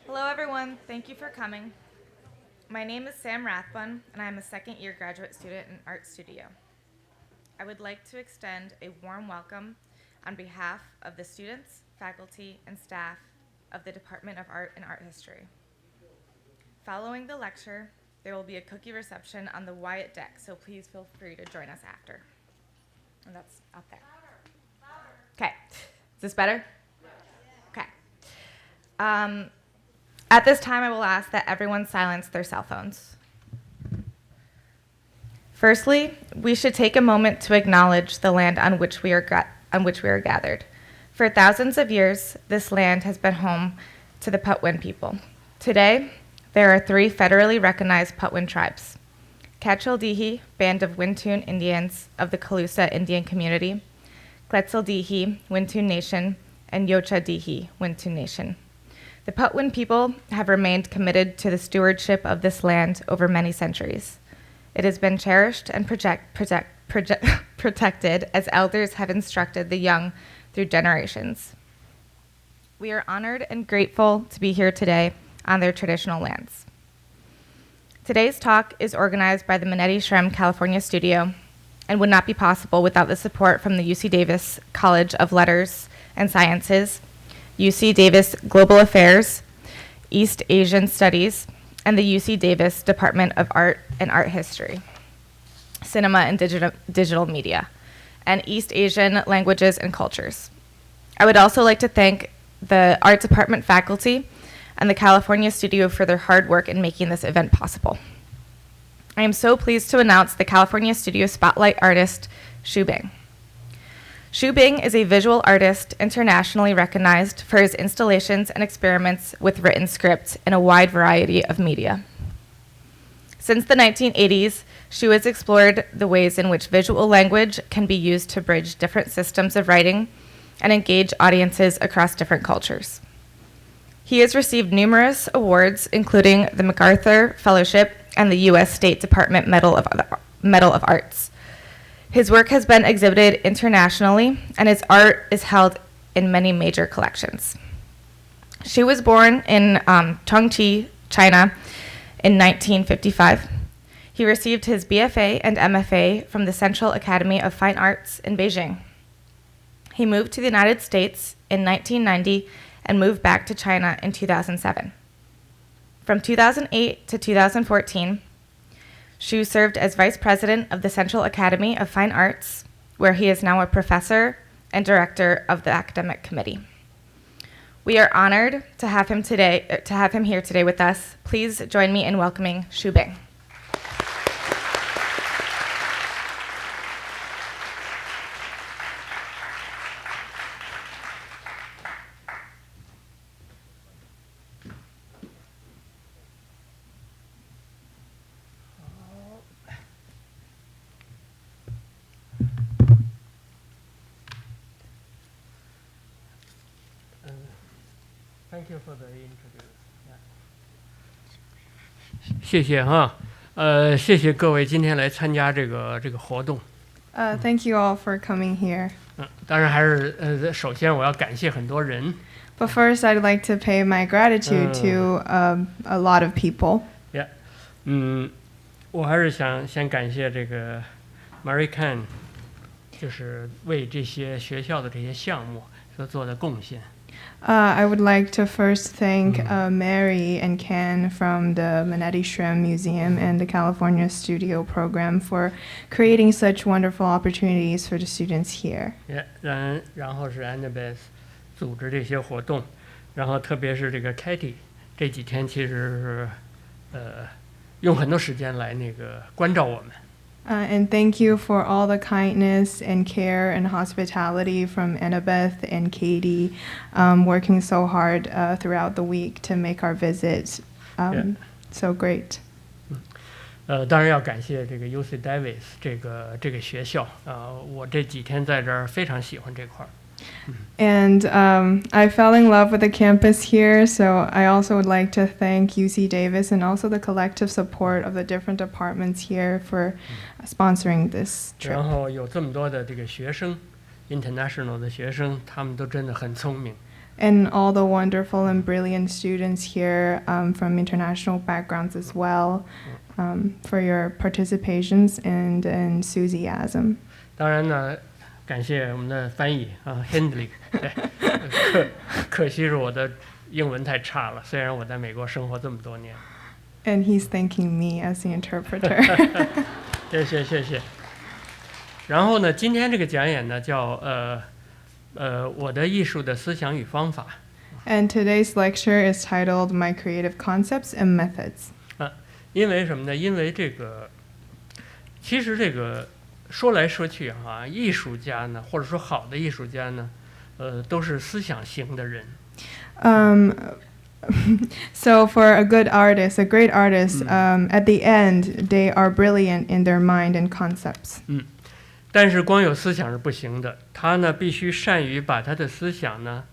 Hello, everyone. Thank you for coming. My name is Sam Rathbun, and I am a second-year graduate student in Art Studio. I would like to extend a warm welcome on behalf of the students, faculty, and staff of the Department of Art and Art History. Following the lecture, there will be a cookie reception on the Wyatt deck, so please feel free to join us after. And that's up there. Okay. Is this better? Okay. At this time, I will ask that everyone silence their cell phones. Firstly, we should take a moment to acknowledge the land on which we are gathered. For thousands of years, this land has been home to the Patwin people. Today, there are 3 federally recognized Patwin tribes: Cachildihi, Band of Wintun Indians of the Calusa Indian Community, Quetzaldihi, Wintun Nation, and Yochadihi, Wintun Nation. The Patwin people have remained committed to the stewardship of this land over many centuries. It has been cherished and protected as elders have instructed the young through generations. We are honored and grateful to be here today on their traditional lands. Today's talk is organized by the Manetti Shrem California studio and would not be possible without the support from the UC Davis College of Letters and Sciences, UC Davis Global Affairs, East Asian Studies, and the UC Davis Department of Art and Art History, Cinema and Digital Media, and East Asian Languages and Cultures. I would also like to thank the Art Department faculty and the California studio for their hard work in making this event possible. I am so pleased to announce the California studio spotlight artist, Shu Bing. Shu Bing is a visual artist internationally recognized for his installations and experiments with written script in a wide variety of media. Since the 1980s, Shu has explored the ways in which visual language can be used to bridge different systems of writing and engage audiences across different cultures. He has received numerous awards, including the MacArthur Fellowship and the U.S. State Department Medal of Arts. His work has been exhibited internationally, and his art is held in many major collections. Shu was born in Chongqing, China, in 1955. He received his BFA and MFA from the Central Academy of Fine Arts in Beijing. He moved to the United States in 1990 and moved back to China in 2007. From 2008 to 2014, Shu served as vice president of the Central Academy of Fine Arts, where he is now a professor and director of the academic committee. We are honored to have him here today with us. Please join me in welcoming Shu Bing. Thank you for the introduction. 谢谢哈，谢谢各位今天来参加这个活动。Thank you all for coming here. 当然还是首先我要感谢很多人。But first, I'd like to pay my gratitude to a lot of people. Yeah， 我还是想先感谢这个 Mary Can， 就是为这些学校的这些项目所做的贡献。I would like to first thank Mary and Ken from the Manetti Shrem Museum and the California Studio Program for creating such wonderful opportunities for the students here. Yeah， 然后是 Annabeth 组织这些活动，然后特别是这个 Katie 这几天其实是用很多时间来关照我们。And thank you for all the kindness and care and hospitality from Annabeth and Katie, working so hard throughout the week to make our visit so great. 当然要感谢这个 UC Davis 这个学校我这几天在这儿非常喜欢这块儿。And I fell in love with the campus here, so I also would like to thank UC Davis and also the collective support of the different departments here for sponsoring this trip. 然后有这么多的这个学生 ，international 的学生，他们都真的很聪明。And all the wonderful and brilliant students here from international backgrounds as well, for your participations and enthusiasm. 当然呢，感谢我们的翻译啊 ，Hindley。对，可惜是我的英文太差了，虽然我在美国生活这么多年。And he's thanking me as the interpreter. 谢谢。然后呢，今天这个讲演呢叫我的艺术的思想与方法。And today's lecture is titled My Creative Concepts and Methods. 因为什么呢？因为这个，其实这个说来说去啊，艺术家呢，或者说好的艺术家呢，都是思想型的人。So for a good artist, a great artist, at the end, they are brilliant in their mind and concepts. 但是光有思想是不行的，他呢必须善于把他的思想呢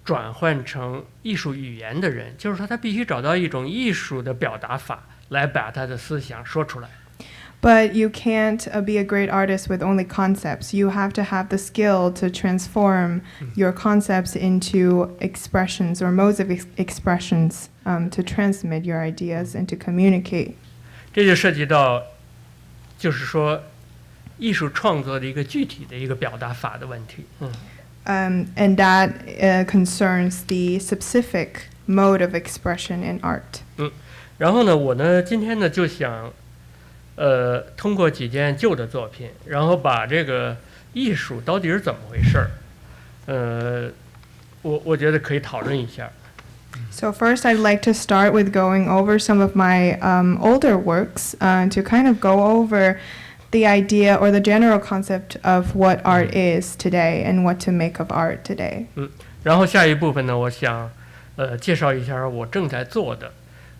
转换成艺术语言的人，就是说他必须找到一种艺术的表达法来把他的思想说出来。But you can't be a great artist with only concepts. You have to have the skill to transform your concepts into expressions or modes of expressions to transmit your ideas and to communicate. 这就涉及到，就是说，艺术创作的一个具体的一个表达法的问题。And that concerns the specific mode of expression in art. 然后呢，我呢今天呢就想。通过几件旧的作品，然后把这个艺术到底是怎么回事儿，我觉得可以讨论一下。So first, I'd like to start with going over some of my older works to kind of go over the idea or the general concept of what art is today and what to make of art today. 然后下一部分呢，我想介绍一下我正在做的，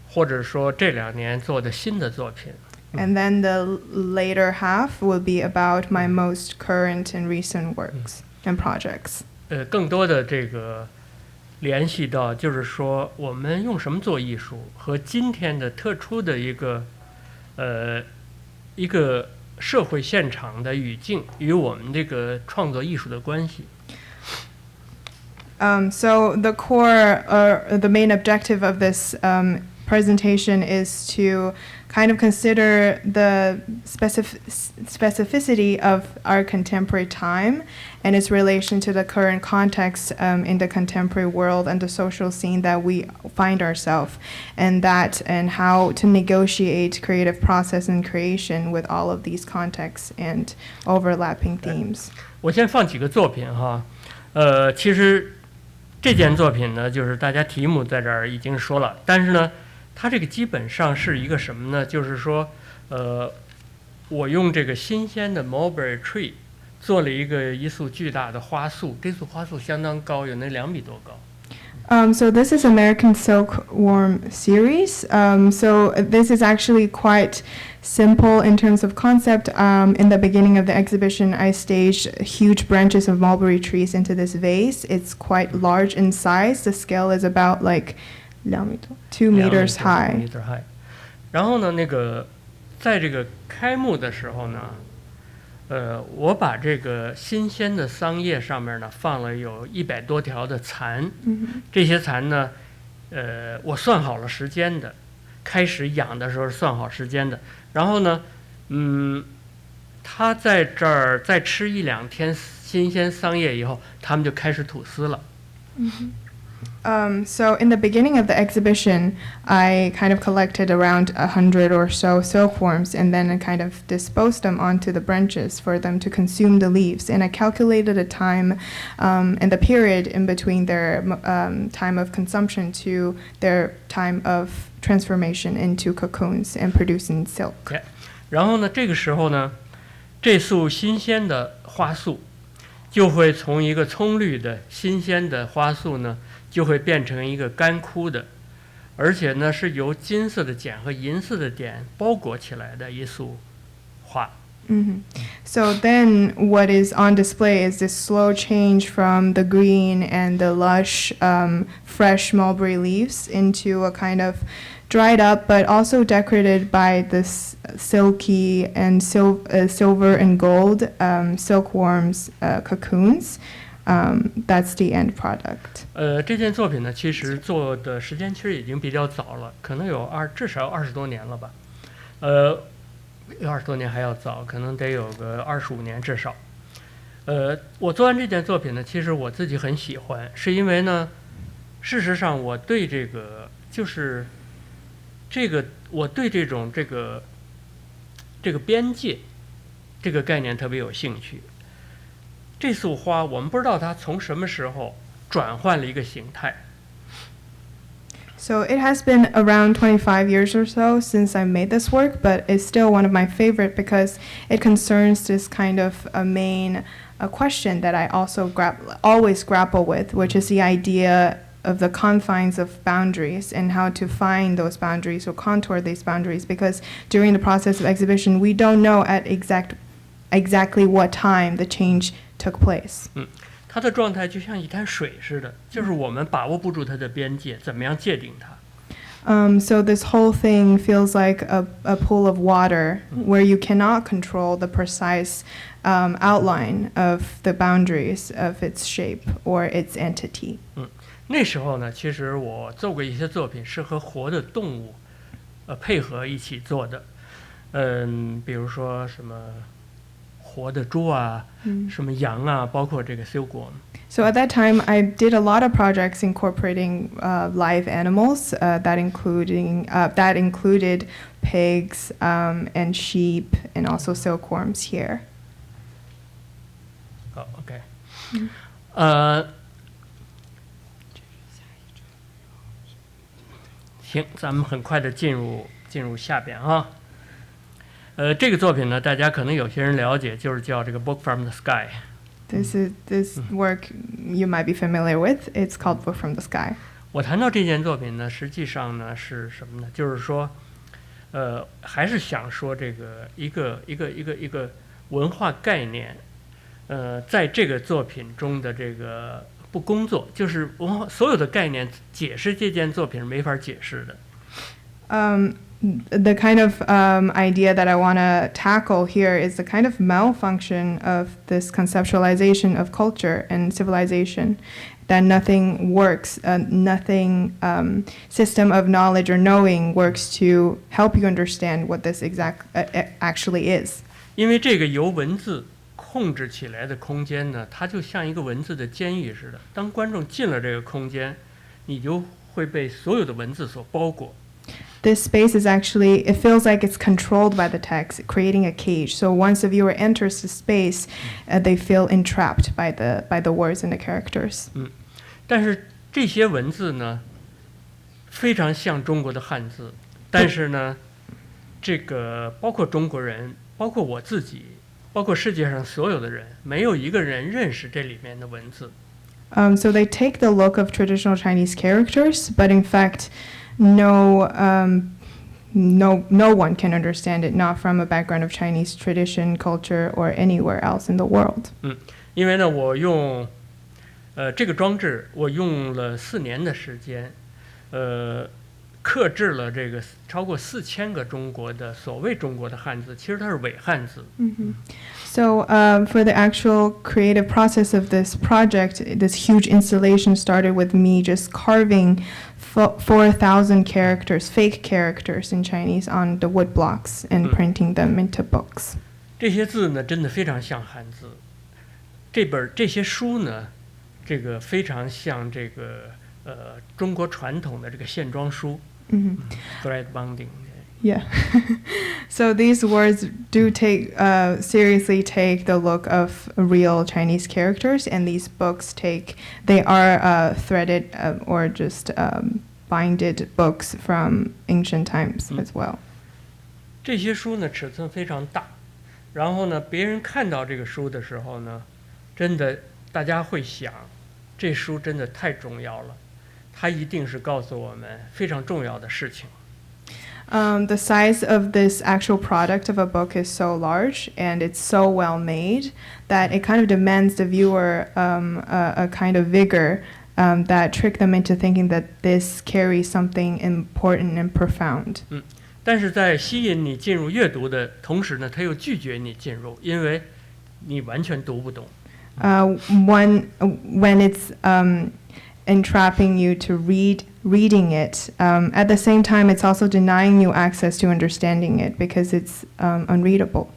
或者说这2年做的新的作品。And then the later half will be about my most current and recent works and projects. 更多的这个联系到，就是说我们用什么做艺术和今天的特殊的一个社会现场的语境与我们这个创作艺术的关系。So the core or the main objective of this presentation is to kind of consider the specificity of our contemporary time and its relation to the current context in the contemporary world and the social scene that we find ourselves, and how to negotiate creative process and creation with all of these contexts and overlapping themes. 我先放几个作品哈，其实这件作品呢，就是大家题目在这儿已经说了，但是呢。它这个基本上是一个什么呢？就是说，我用这个新鲜的 mulberry tree 做了一束巨大的花束，这束花束相当高，有那2米多高。So this is American Silkworm series. So this is actually quite simple in terms of concept. In the beginning of the exhibition, I staged huge branches of mulberry trees into this vase. It's quite large in size. The scale is about like 2 meters high. 然后呢，在这个开幕的时候呢，我把这个新鲜的桑叶上面呢放了有100多条的蚕，这些蚕呢，我算好了时间的，开始养的时候算好时间的，然后呢，它在这儿再吃1-2天新鲜桑叶以后，它们就开始吐丝了。So in the beginning of the exhibition, I kind of collected around 100 or so silkworms, and then I kind of disposed them onto the branches for them to consume the leaves. And I calculated a time and the period in between their time of consumption to their time of transformation into cocoons and producing silk. 然后呢，这个时候呢，这束新鲜的花束就会从一个葱绿的新鲜的花束呢。就会变成一个干枯的，而且呢是由金色的茧和银色的点包裹起来的一束花。So then what is on display is this slow change from the green and the lush, fresh mulberry leaves into a kind of dried up but also decorated by this silky and silver and gold silkworms cocoons. that's the end product. 这件作品呢，其实做的时间其实已经比较早了，可能至少20多年了吧。有20多年还要早，可能得有个25年至少。我做完这件作品呢，其实我自己很喜欢，是因为呢，事实上我对这个我对这个边界这个概念特别有兴趣。这束花我们不知道它从什么时候转换了一个形态。So it has been around 25 years or so since I made this work, but it's still one of my favorite because it concerns this kind of a main question that I also always grapple with, which is the idea of the confines of boundaries and how to find those boundaries or contour these boundaries, because during the process of exhibition we don't know at exactly what time the change took place. 它的状态就像一滩水似的，就是我们把握不住它的边界，怎么样界定它？ So this whole thing feels like a pool of water where you cannot control the precise outline of the boundaries of its shape or its entity. 那时候呢，其实我做过一些作品是和活的动物配合一起做的，比如说什么活的猪啊，什么羊啊，包括这个 silkworm。 So at that time, I did a lot of projects incorporating live animals that included pigs and sheep and also silkworms here. 好 ，OK， 行，咱们很快的进入下边啊。这个作品呢，大家可能有些人了解，就是叫这个 Book from the Sky。 This work you might be familiar with. It's called Book from the Sky. 我谈到这件作品呢，实际上呢是什么呢？就是说，还是想说这个一个文化概念，在这个作品中的这个不工作，就是文化所有的概念解释这件作品是没法解释的。The kind of idea that I want to tackle here is the kind of malfunction of this conceptualization of culture and civilization, that nothing works, nothing system of knowledge or knowing works to help you understand what this actually is. 因为这个由文字控制起来的空间呢，它就像一个文字的监狱似的。当观众进了这个空间，你就会被所有的文字所包裹。This space is actually, it feels like it's controlled by the text, creating a cage. So once the viewer enters the space, they feel entrapped by the words and the characters. 但是这些文字呢，非常像中国的汉字，但是呢，这个包括中国人，包括我自己，包括世界上所有的人，没有一个人认识这里面的文字。So they take the look of traditional Chinese characters, but in fact, no one can understand it, not from a background of Chinese tradition, culture, or anywhere else in the world. 因为呢，我用这个装置，我用了4年的时间，克制了这个超过4000个所谓中国的汉字，其实它是伪汉字。So for the actual creative process of this project, this huge installation started with me just carving 4,000 characters, fake characters in Chinese, on the wood blocks and printing them into books. 这些字呢，真的非常像汉字。这些书呢，这个非常像这个中国传统的这个线装书。Thread binding. Yeah. So these words do seriously take the look of real Chinese characters, and these books they are threaded or just binded books from ancient times as well. 这些书呢，尺寸非常大，然后呢，别人看到这个书的时候呢，真的大家会想，这书真的太重要了，它一定是告诉我们非常重要的事情。The size of this actual product of a book is so large and it's so well made that it kind of demands the viewer a kind of vigor that trick them into thinking that this carries something important and profound. 但是在吸引你进入阅读的同时呢，它又拒绝你进入，因为你完全读不懂。when it's entrapping you to reading it. At the same time, it's also denying you access to understanding it because it's unreadable.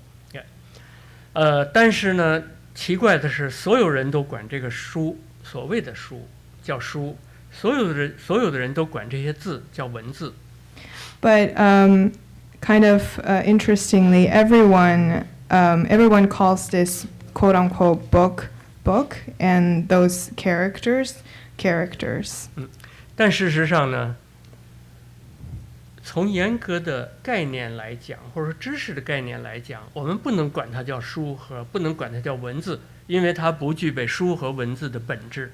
但是呢，奇怪的是，所有人都管这个书，所谓的书叫书，所有的人都管这些字叫文字。But kind of interestingly, everyone calls this quote unquote book and those characters. 但事实上呢，从严格的概念来讲，或者说知识的概念来讲，我们不能管它叫书和不能管它叫文字，因为它不具备书和文字的本质。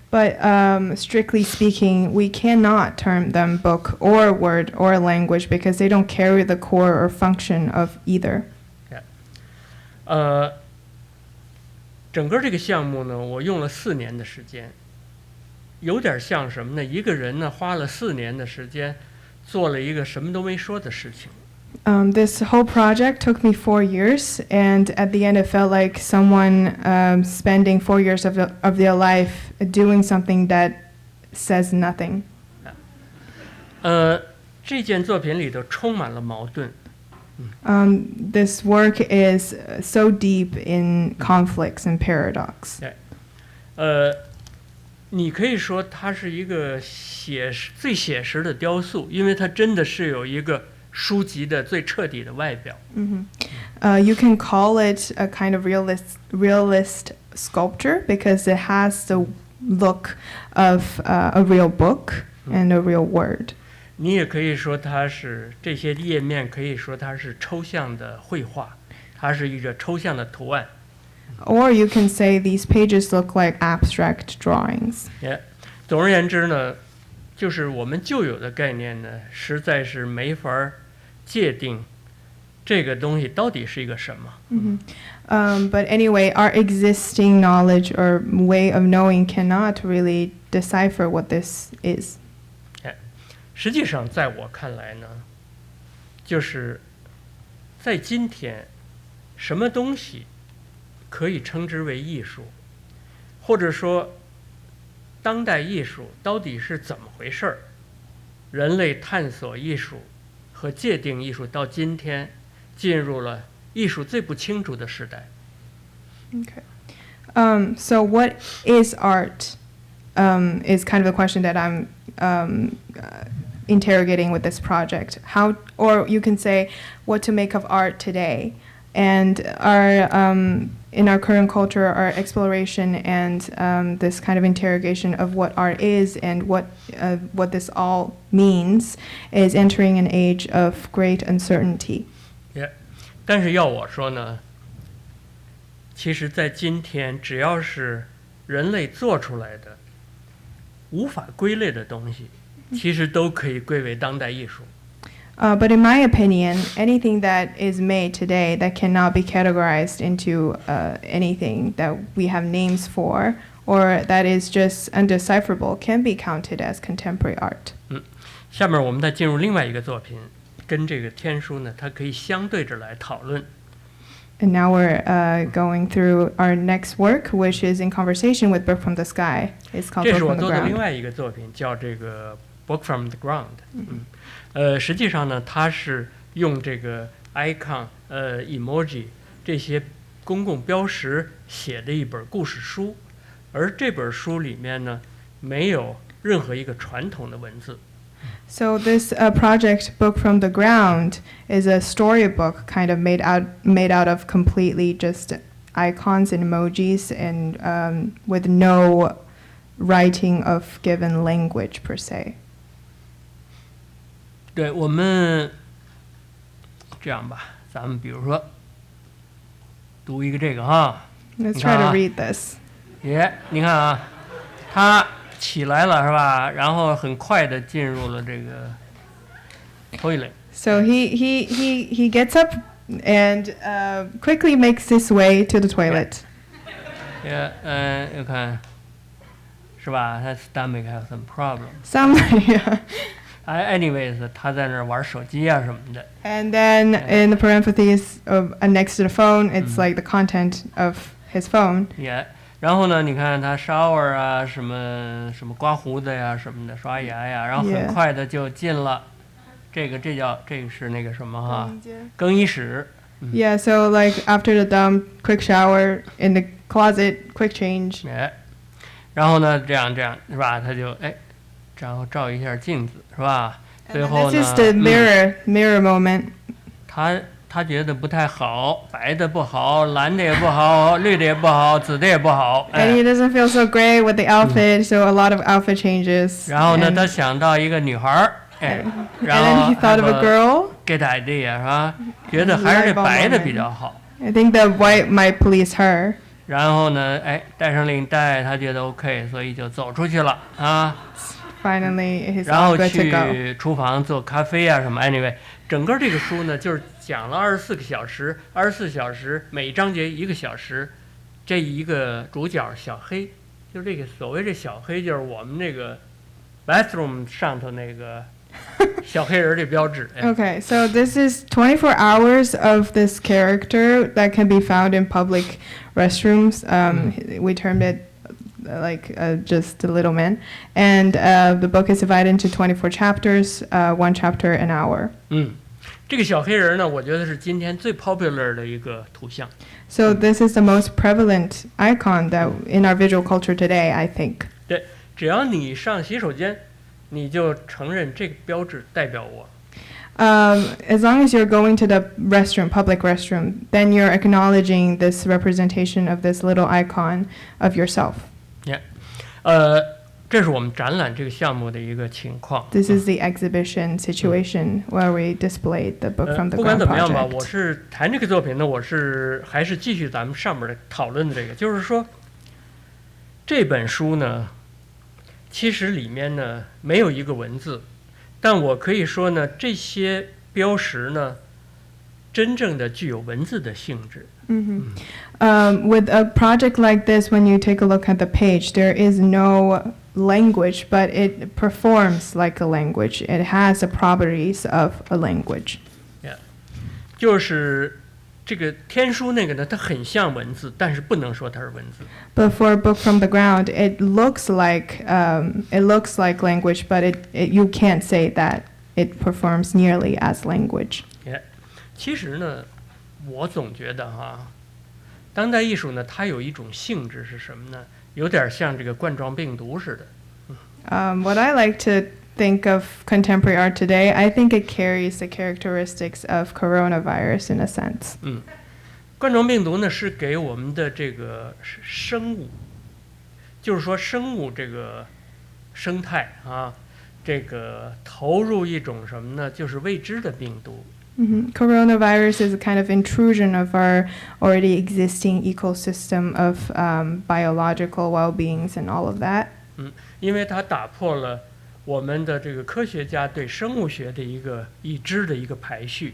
But strictly speaking, we cannot term them book or word or language because they don't carry the core or function of either. 整个这个项目呢，我用了4年的时间，有点像什么呢？一个人呢花了4年的时间，做了一个什么都没说的事情。This whole project took me 4 years, and at the end, it felt like someone spending 4 years of their life doing something that says nothing. 这件作品里头充满了矛盾。This work is so deep in conflicts and paradox. 你可以说它是一个最写实的雕塑，因为它真的是有一个书籍的最彻底的外表。You can call it a kind of realist sculpture because it has the look of a real book and a real word. 你也可以说它是这些页面，可以说它是抽象的绘画，它是一个抽象的图案。Or you can say these pages look like abstract drawings. 总而言之呢，就是我们旧有的概念呢，实在是没法界定这个东西到底是一个什么。But anyway, our existing knowledge or way of knowing cannot really decipher what this is. 实际上，在我看来呢，就是在今天，什么东西可以称之为艺术，或者说当代艺术到底是怎么回事儿？人类探索艺术和界定艺术到今天进入了艺术最不清楚的时代。Okay. So what is art? Is kind of the question that I'm interrogating with this project. How, or you can say, what to make of art today, and in our current culture, our exploration and this kind of interrogation of what art is and what this all means is entering an age of great uncertainty. 但是要我说呢，其实在今天，只要是人类做出来的无法归类的东西，其实都可以归为当代艺术。But in my opinion, anything that is made today that cannot be categorized into anything that we have names for or that is just undecipherable can be counted as contemporary art. 下面我们再进入另外一个作品，跟这个天书呢，它可以相对着来讨论。And now we're going through our next work, which is in conversation with Book from the Sky. It's called 这 Book 是我 from the 做的另 Ground. 外一个作品，叫这个 Book from the Ground。实际上呢，它是用这个 icon、emoji 这些公共标识写的一本故事书，而这本书里面呢，没有任何一个传统的文字。So this project, Book from the Ground, is a storybook kind of made out of completely just icons and emojis and with no writing of given language per se. 对，我们这样吧，咱们比如说读一个这个哈。Let's try to read this. 你看啊，它起来了是吧？然后很快的进入了这个 toilet。 So he gets up and quickly makes his way to the toilet. 你看是吧？他 stomach has some problem. Anyways， 他在那儿玩手机啊什么的。And then in the parentheses of next to the phone, it's like the content of his phone. 也，然后呢，你看他 shower 啊，什么刮胡子呀，什么的，刷牙呀，然后很快的就进了这个是那个什么哈，更衣室。Yeah, so like after the dump, quick shower in the closet, quick change. 哎，然后呢，这样是吧？他就然后照一下镜子是吧？最后呢 This is the mirror moment. 他觉得不太好，白的不好，蓝的也不好，绿的也不好，紫的也不好。And he doesn't feel so great with the outfit, so a lot of outfit changes. 然后呢，他想到一个女孩儿，然 And 后 then he thought of a girl. get idea 是吧？觉得还是这白的比较好。I think the white might please her. 然后呢，带上领带，他觉得 OK， 所以就走出去了啊。Finally, he's 然 all 后 good to go. 去厨房做咖啡啊什么。Anyway， 整个这个书呢，就是讲了24个小时，24小时每一章节1个小时，这一个主角小黑，就是这个所谓这小黑，就是我们这个 bathroom 上头那个小黑人这标志。Okay, so this is 24 hours of this character that can be found in public restrooms. We termed it like just the little man. And the book is divided into 24 chapters, one chapter an hour. 这个小黑人呢，我觉得是今天最 popular 的一个图像。So this is the most prevalent icon that in our visual culture today, I think. 对，只要你上洗手间，你就承认这个标志代表我。As long as you're going to the restroom, public restroom, then you're acknowledging this representation of this little icon of yourself. Yeah. 这是我们展览这个项目的一个情况。This is the exhibition situation where we displayed the book from the 不管 ground 怎么样吧， project. 我是谈这个作品呢，还是继续咱们上面的讨论的这个，就是说这本书呢，其实里面呢没有一个文字，但我可以说呢，这些标识呢，真正的具有文字的性质。With a project like this, when you take a look at the page, there is no language, but it performs like a language. It has the properties of a language. Yeah. 就是这个天书那个呢，它很像文字，但是不能说它是文字。But for a book from the ground, it looks like language, but you can't say that it performs nearly as language. Yeah. 其实呢，我总觉得哈，当代艺术呢，它有一种性质是什么呢？有点像这个冠状病毒似的。What I like to think of contemporary art today, I think it carries the characteristics of coronavirus in a sense. 冠状病毒呢是给我们的这个生物，就是说生物这个生态啊，这个投入一种什么呢？就是未知的病毒。Coronavirus is a kind of intrusion of our already existing ecosystem of biological well-beings and all of that. 因为它打破了我们的这个科学家对生物学的一个已知的一个排序。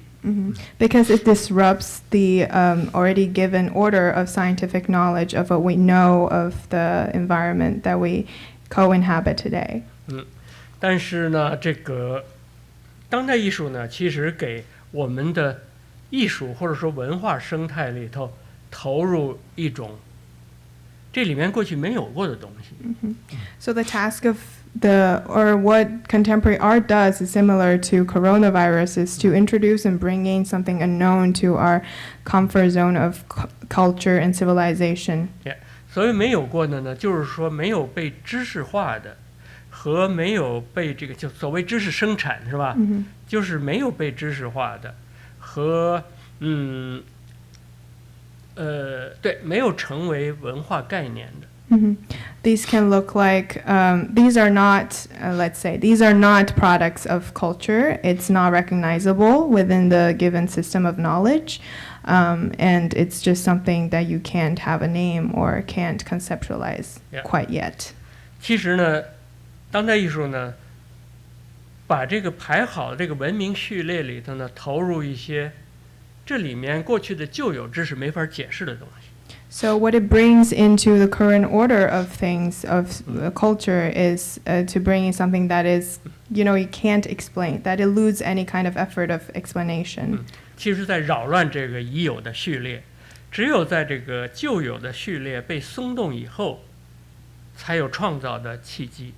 Because it disrupts the already given order of scientific knowledge of what we know of the environment that we co-inhabit today. 但是呢，这个当代艺术呢，其实给我们的艺术或者说文化生态里头投入一种这里面过去没有过的东西。So the task of what contemporary art does is similar to coronavirus, is to introduce and bring in something unknown to our comfort zone of culture and civilization. 所谓没有过的呢，就是说没有被知识化的和没有被这个就所谓知识生产是吧？就是没有被知识化的和对，没有成为文化概念的。These can look like these are not let's say these are not products of culture. It's not recognizable within the given system of knowledge, and it's just something that you can't have a name or can't conceptualize quite yet. 其实呢，当代艺术呢，把这个排好的这个文明序列里头呢，投入一些这里面过去的旧有知识没法解释的东西。So what it brings into the current order of things of culture is to bring in something that is, you can't explain, that eludes any kind of effort of explanation. 其实在扰乱这个已有的序列，只有在这个旧有的序列被松动以后，才有创造的契机。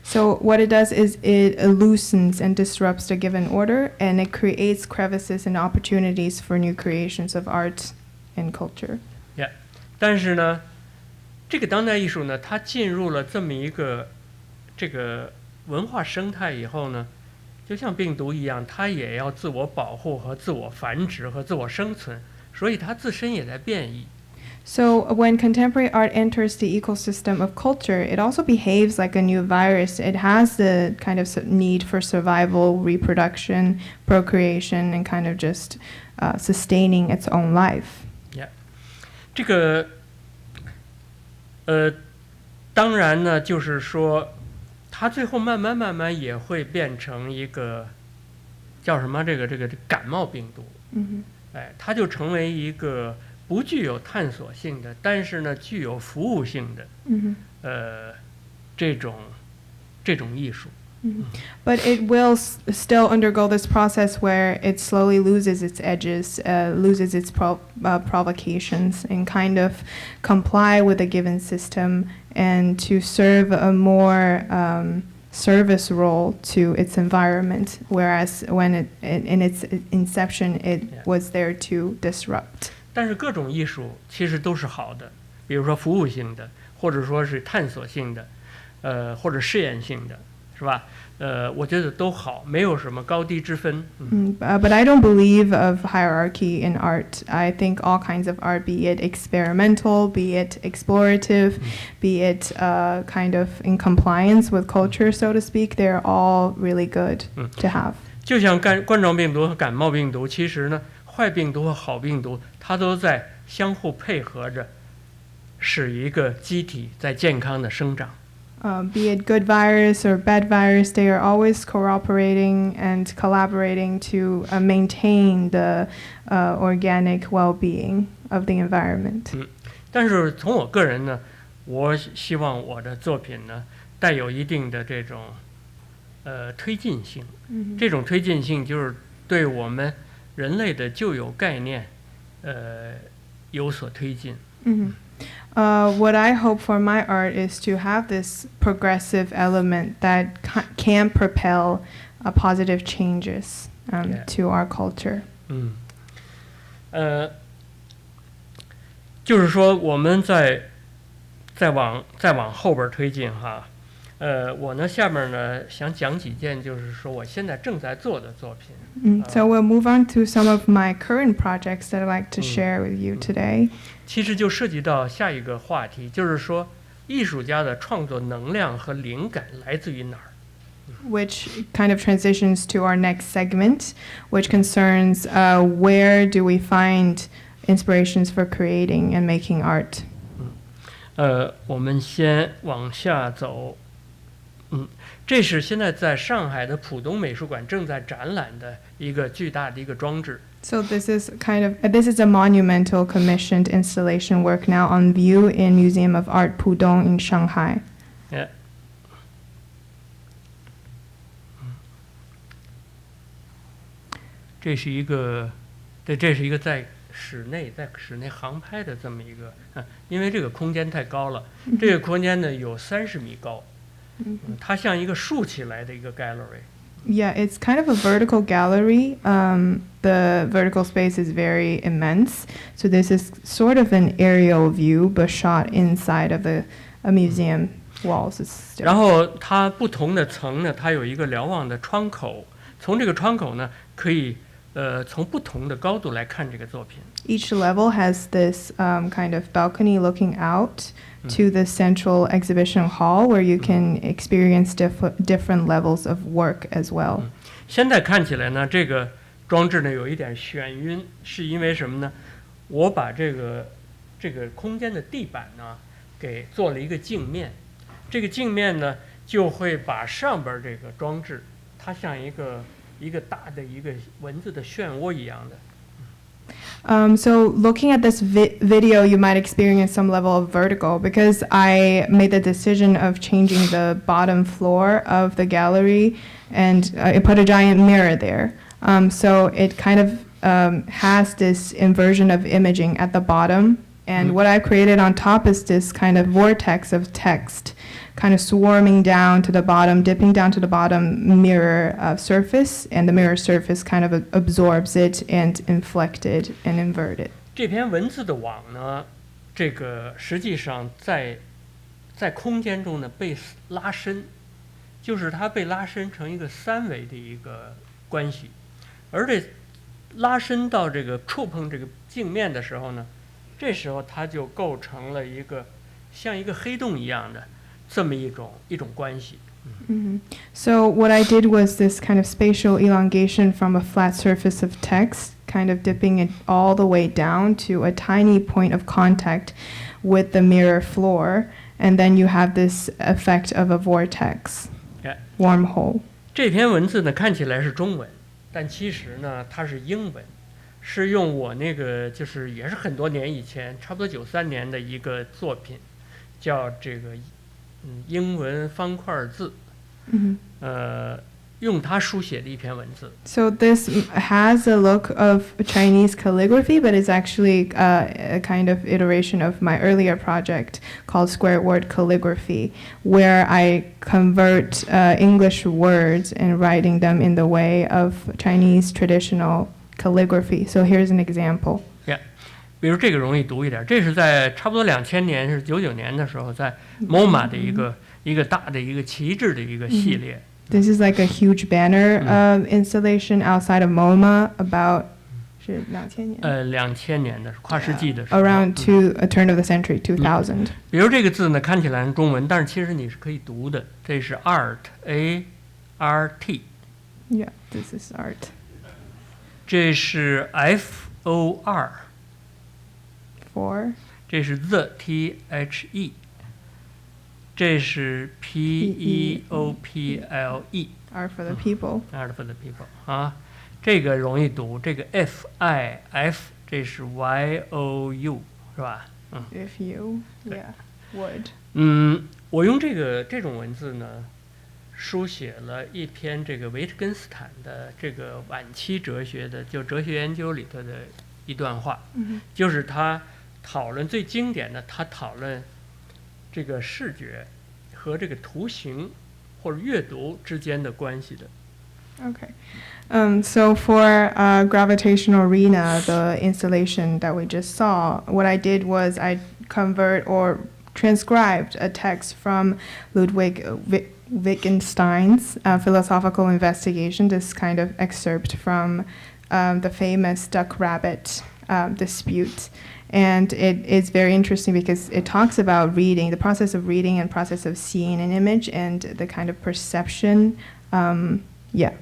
So what it does is it loosens and disrupts the given order, and it creates crevices and opportunities for new creations of art and culture. 但是呢，这个当代艺术呢，它进入了这么一个这个文化生态以后呢，就像病毒一样，它也要自我保护和自我繁殖和自我生存，所以它自身也在变异。So when contemporary art enters the ecosystem of culture, it also behaves like a new virus. It has the kind of need for survival, reproduction, procreation, and kind of just sustaining its own life. 这个当然呢，就是说，它最后慢慢也会变成一个叫什么？这个感冒病毒。它就成为一个不具有探索性的，但是呢具有服务性的，这种艺术。But it will still undergo this process where it slowly loses its edges, loses its provocations, and kind of comply with a given system and to serve a more service role to its environment, whereas when it in its inception it was there to disrupt. 但是各种艺术其实都是好的，比如说服务性的，或者说是探索性的，或者试验性的，是吧？我觉得都好，没有什么高低之分。But I don't believe of hierarchy in art. I think all kinds of art, be it experimental, be it explorative, be it kind of in compliance with culture, so to speak, they're all really good to have. 就像冠状病毒和感冒病毒，其实呢，坏病毒和好病毒，它都在相互配合着，使一个机体在健康的生长。Be it good virus or bad virus, they are always cooperating and collaborating to maintain the organic well-being of the environment. 但是从我个人呢，我希望我的作品呢，带有一定的这种推进性。这种推进性就是对我们人类的旧有概念有所推进。What I hope for my art is to have this progressive element that can propel positive changes to our culture. 就是说我们再往后边推进哈，我呢下面呢想讲几件，就是说我现在正在做的作品。So we'll move on to some of my current projects that I'd like to share with you today. 其实就涉及到下一个话题，就是说艺术家的创作能量和灵感来自于哪儿？ Which kind of transitions to our next segment, which concerns where do we find inspirations for creating and making art. 我们先往下走。这是现在在上海的浦东美术馆正在展览的一个巨大的一个装置。So this is a monumental commissioned installation work now on view in Museum of Art Pudong in Shanghai. 这是一个在室内航拍的这么一个，因为这个空间太高了，这个空间呢有30米高，它像一个竖起来的一个 gallery。Yeah, it's kind of a vertical gallery. The vertical space is very immense. So this is sort of an aerial view, but shot inside of the museum walls. 然后它不同的层呢，它有一个瞭望的窗口，从这个窗口呢，可以从不同的高度来看这个作品。Each level has this kind of balcony looking out to the central exhibition hall where you can experience different levels of work as well. 现在看起来呢，这个装置呢有一点眩晕，是因为什么呢？我把这个空间的地板呢给做了一个镜面，这个镜面呢就会把上边这个装置，它像一个大的一个蚊子的漩涡一样的。So looking at this video, you might experience some level of vertigo because I made the decision of changing the bottom floor of the gallery and I put a giant mirror there. So it kind of has this inversion of imaging at the bottom. And what I've created on top is this kind of vortex of text, kind of swarming down to the bottom, dipping down to the bottom mirror surface, and the mirror surface kind of absorbs it and inflect it and invert it. 这篇文字的网呢，这个实际上在空间中呢被拉伸，就是它被拉伸成一个三维的一个关系，而这拉伸到这个触碰这个镜面的时候呢，这时候它就构成了一个像一个黑洞一样的这么一种关系。So what I did was this kind of spatial elongation from a flat surface of text, kind of dipping it all the way down to a tiny point of contact with the mirror floor, and then you have this effect of a vortex, wormhole. 这篇文字呢看起来是中文，但其实呢它是英文，是用我那个就是也是很多年以前，差不多93年的一个作品，叫这个英文方块字，用它书写的一篇文字。So this has a look of Chinese calligraphy, but it's actually a kind of iteration of my earlier project called Square Word Calligraphy, where I convert English words and writing them in the way of Chinese traditional calligraphy. So here's an example. 比如这个容易读一点，这是在差不多2000年，是99年的时候，在 MoMA 的一个大的一个旗帜的一个系列。This is like a huge banner installation outside of MoMA about 是2000年？2000年的跨世纪的时候。Around a turn of the century, 2000. 比如这个字呢，看起来是中文，但是其实你是可以读的。这是 art，A-R-T。Yeah, this is art. 这是 F-O-R。For。这是 the，T-H-E。这是 P-E-O-P-L-E。Art for the people. Art for the people 啊，这个容易读。这个 F-I-F， 这是 Y-O-U 是吧？If you, yeah, would. 我用这种文字呢，书写了一篇这个维特根斯坦的这个晚期哲学的，就哲学研究里头的一段话，就是他讨论最经典的，他讨论这个视觉和这个图形或者阅读之间的关系的。Okay. So for Gravitational Arena, the installation that we just saw, what I did was I convert or transcribed a text from Ludwig Wittgenstein's philosophical investigation, this kind of excerpt from the famous duck-rabbit dispute. And it is very interesting because it talks about reading, the process of reading and process of seeing an image and the kind of perception. Yeah.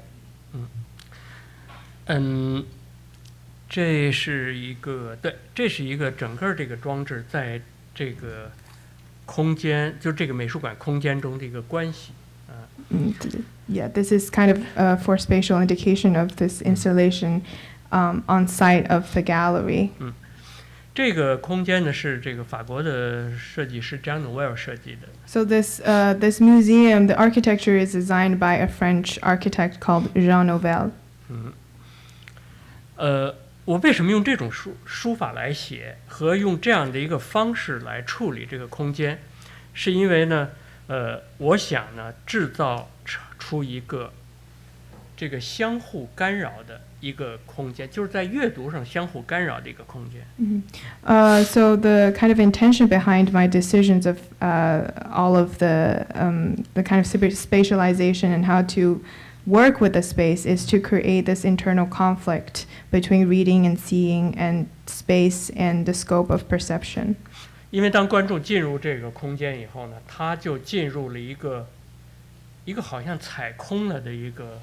这是一个整个这个装置在这个空间，就这个美术馆空间中的一个关系。Yeah, this is kind of for spatial indication of this installation on site of the gallery. 这个空间呢是这个法国的设计师 Jean Nouvel 设计的。So this museum, the architecture is designed by a French architect called Jean Nouvel. 我为什么用这种书法来写和用这样的一个方式来处理这个空间，是因为呢，我想呢制造出一个这个相互干扰的一个空间，就是在阅读上相互干扰的一个空间。So the kind of intention behind my decisions of all of the kind of spatialization and how to work with the space is to create this internal conflict between reading and seeing and space and the scope of perception. 因为当观众进入这个空间以后呢，他就进入了一个好像踩空了的一个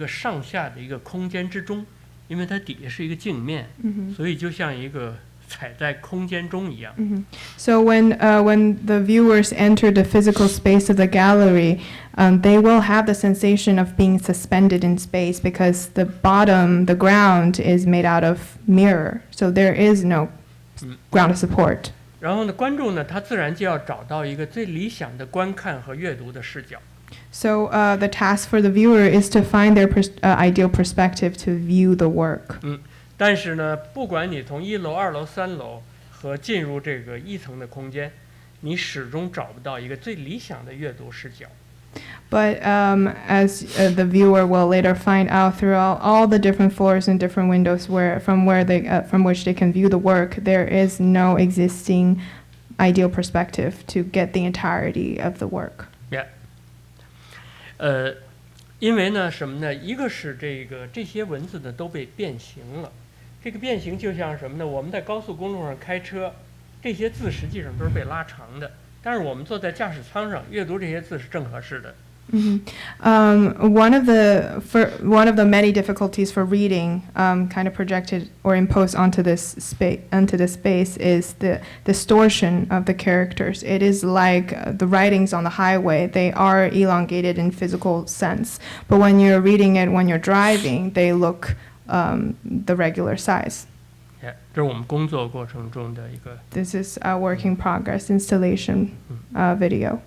上下的一个空间之中，因为它底下是一个镜面，所以就像一个踩在空间中一样。So when the viewers enter the physical space of the gallery, they will have the sensation of being suspended in space because the ground is made out of mirror, so there is no ground of support. 然后呢，观众呢，他自然就要找到一个最理想的观看和阅读的视角。So the task for the viewer is to find their ideal perspective to view the work. 但是呢，不管你从1楼、2楼、3楼和进入这个1层的空间，你始终找不到一个最理想的阅读视角。But as the viewer will later find out throughout all the different floors and different windows from which they can view the work, there is no existing ideal perspective to get the entirety of the work. Yeah. 因为呢什么呢？一个是这些文字呢都被变形了，这个变形就像什么呢？我们在高速公路上开车，这些字实际上都是被拉长的，但是我们坐在驾驶舱上阅读这些字是正合适的。One of the many difficulties for reading, kind of projected or imposed onto this space, is the distortion of the characters. It is like the writings on the highway; they are elongated in physical sense, but when you're reading it when you're driving, they look the regular size. 这是我们工作过程中的一个。This is a work in progress installation video.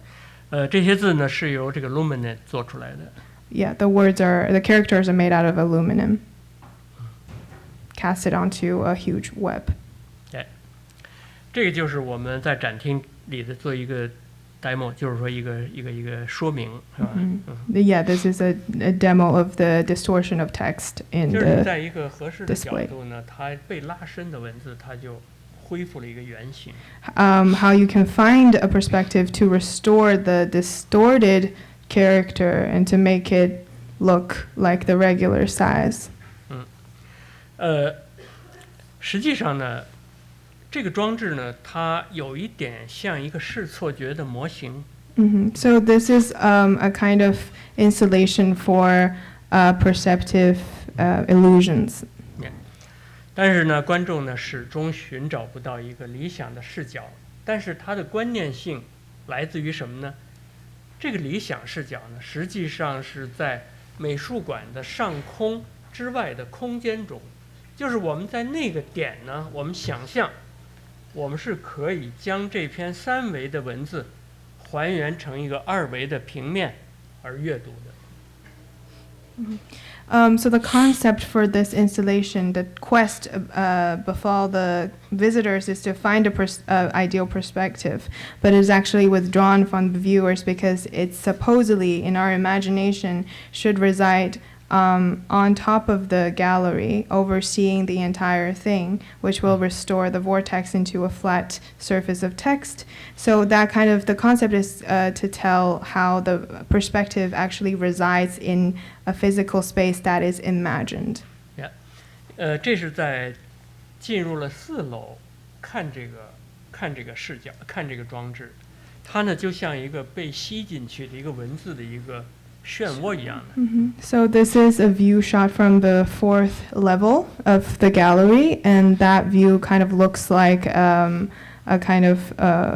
这些字呢是由这个 luminate 做出来的。Yeah, the characters are made out of aluminum, casted onto a huge web. 这个就是我们在展厅里的做一个 demo， 就是说一个说明，是吧？Yeah, this is a demo of the distortion of text in 就是 the 在一个合适的角度呢，它被拉伸的文字它就恢复了一个原型。How you can find a perspective to restore the distorted character and to make it look like the regular size. 实际上呢，这个装置呢，它有一点像一个视错觉的模型。So this is a kind of installation for perceptive illusions. 但是呢，观众呢始终寻找不到一个理想的视角。但是它的观念性来自于什么呢？这个理想视角呢，实际上是在美术馆的上空之外的空间中，就是我们在那个点呢，我们想象，我们是可以将这篇3维的文字还原成一个2维的平面而阅读的。So the concept for this installation, the quest befall the visitors, is to find a ideal perspective, but is actually withdrawn from the viewers because it supposedly, in our imagination, should reside on top of the gallery, overseeing the entire thing, which will restore the vortex into a flat surface of text. So that kind of, the concept is to tell how the perspective actually resides in a physical space that is imagined. Yeah. 这是在进入了4楼看这个视角，看这个装置，它呢就像一个被吸进去的一个文字的一个漩涡一样的。So this is a view shot from the 4th level of the gallery, and that view kind of looks like a kind of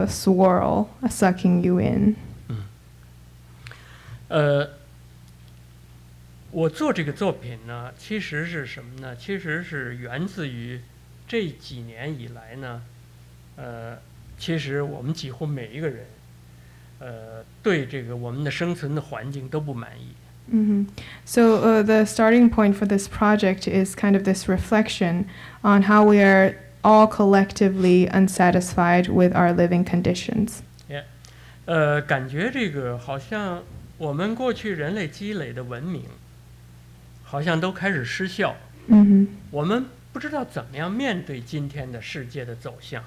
swirl sucking you in. 我做这个作品呢，其实是什么呢？其实是源自于这几年以来呢，其实我们几乎每一个人，对这个我们的生存的环境都不满意。So the starting point for this project is kind of this reflection on how we are all collectively unsatisfied with our living conditions. 感觉这个好像我们过去人类积累的文明，好像都开始失效。我们不知道怎么样面对今天的世界的走向。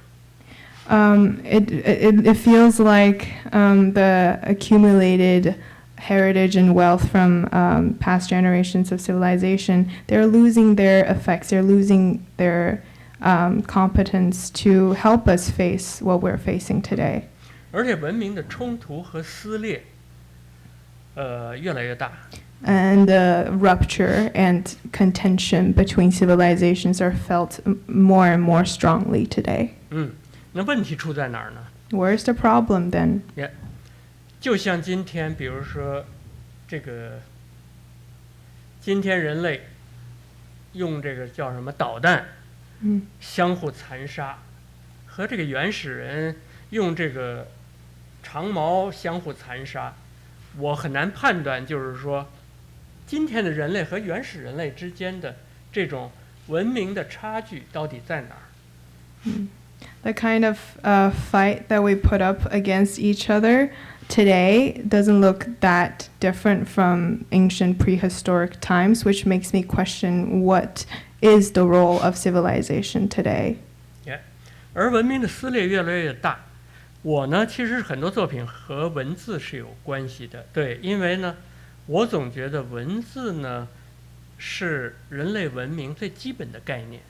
It feels like the accumulated heritage and wealth from past generations of civilization, they're losing their effects, they're losing their competence to help us face what we're facing today. 而且文明的冲突和撕裂，越来越大。And the rupture and contention between civilizations are felt more and more strongly today. 那问题出在哪儿呢？ Where's the problem then? 就像今天，比如说，今天人类用这个叫什么导弹，相互残杀，和这个原始人用这个长矛相互残杀，我很难判断，就是说，今天的人类和原始人类之间的这种文明的差距到底在哪儿。The kind of fight that we put up against each other today doesn't look that different from ancient prehistoric times, which makes me question what is the role of civilization today. 而文明的撕裂越来越大。我呢，其实很多作品和文字是有关系的，对，因为呢，我总觉得文字呢是人类文明最基本的概念。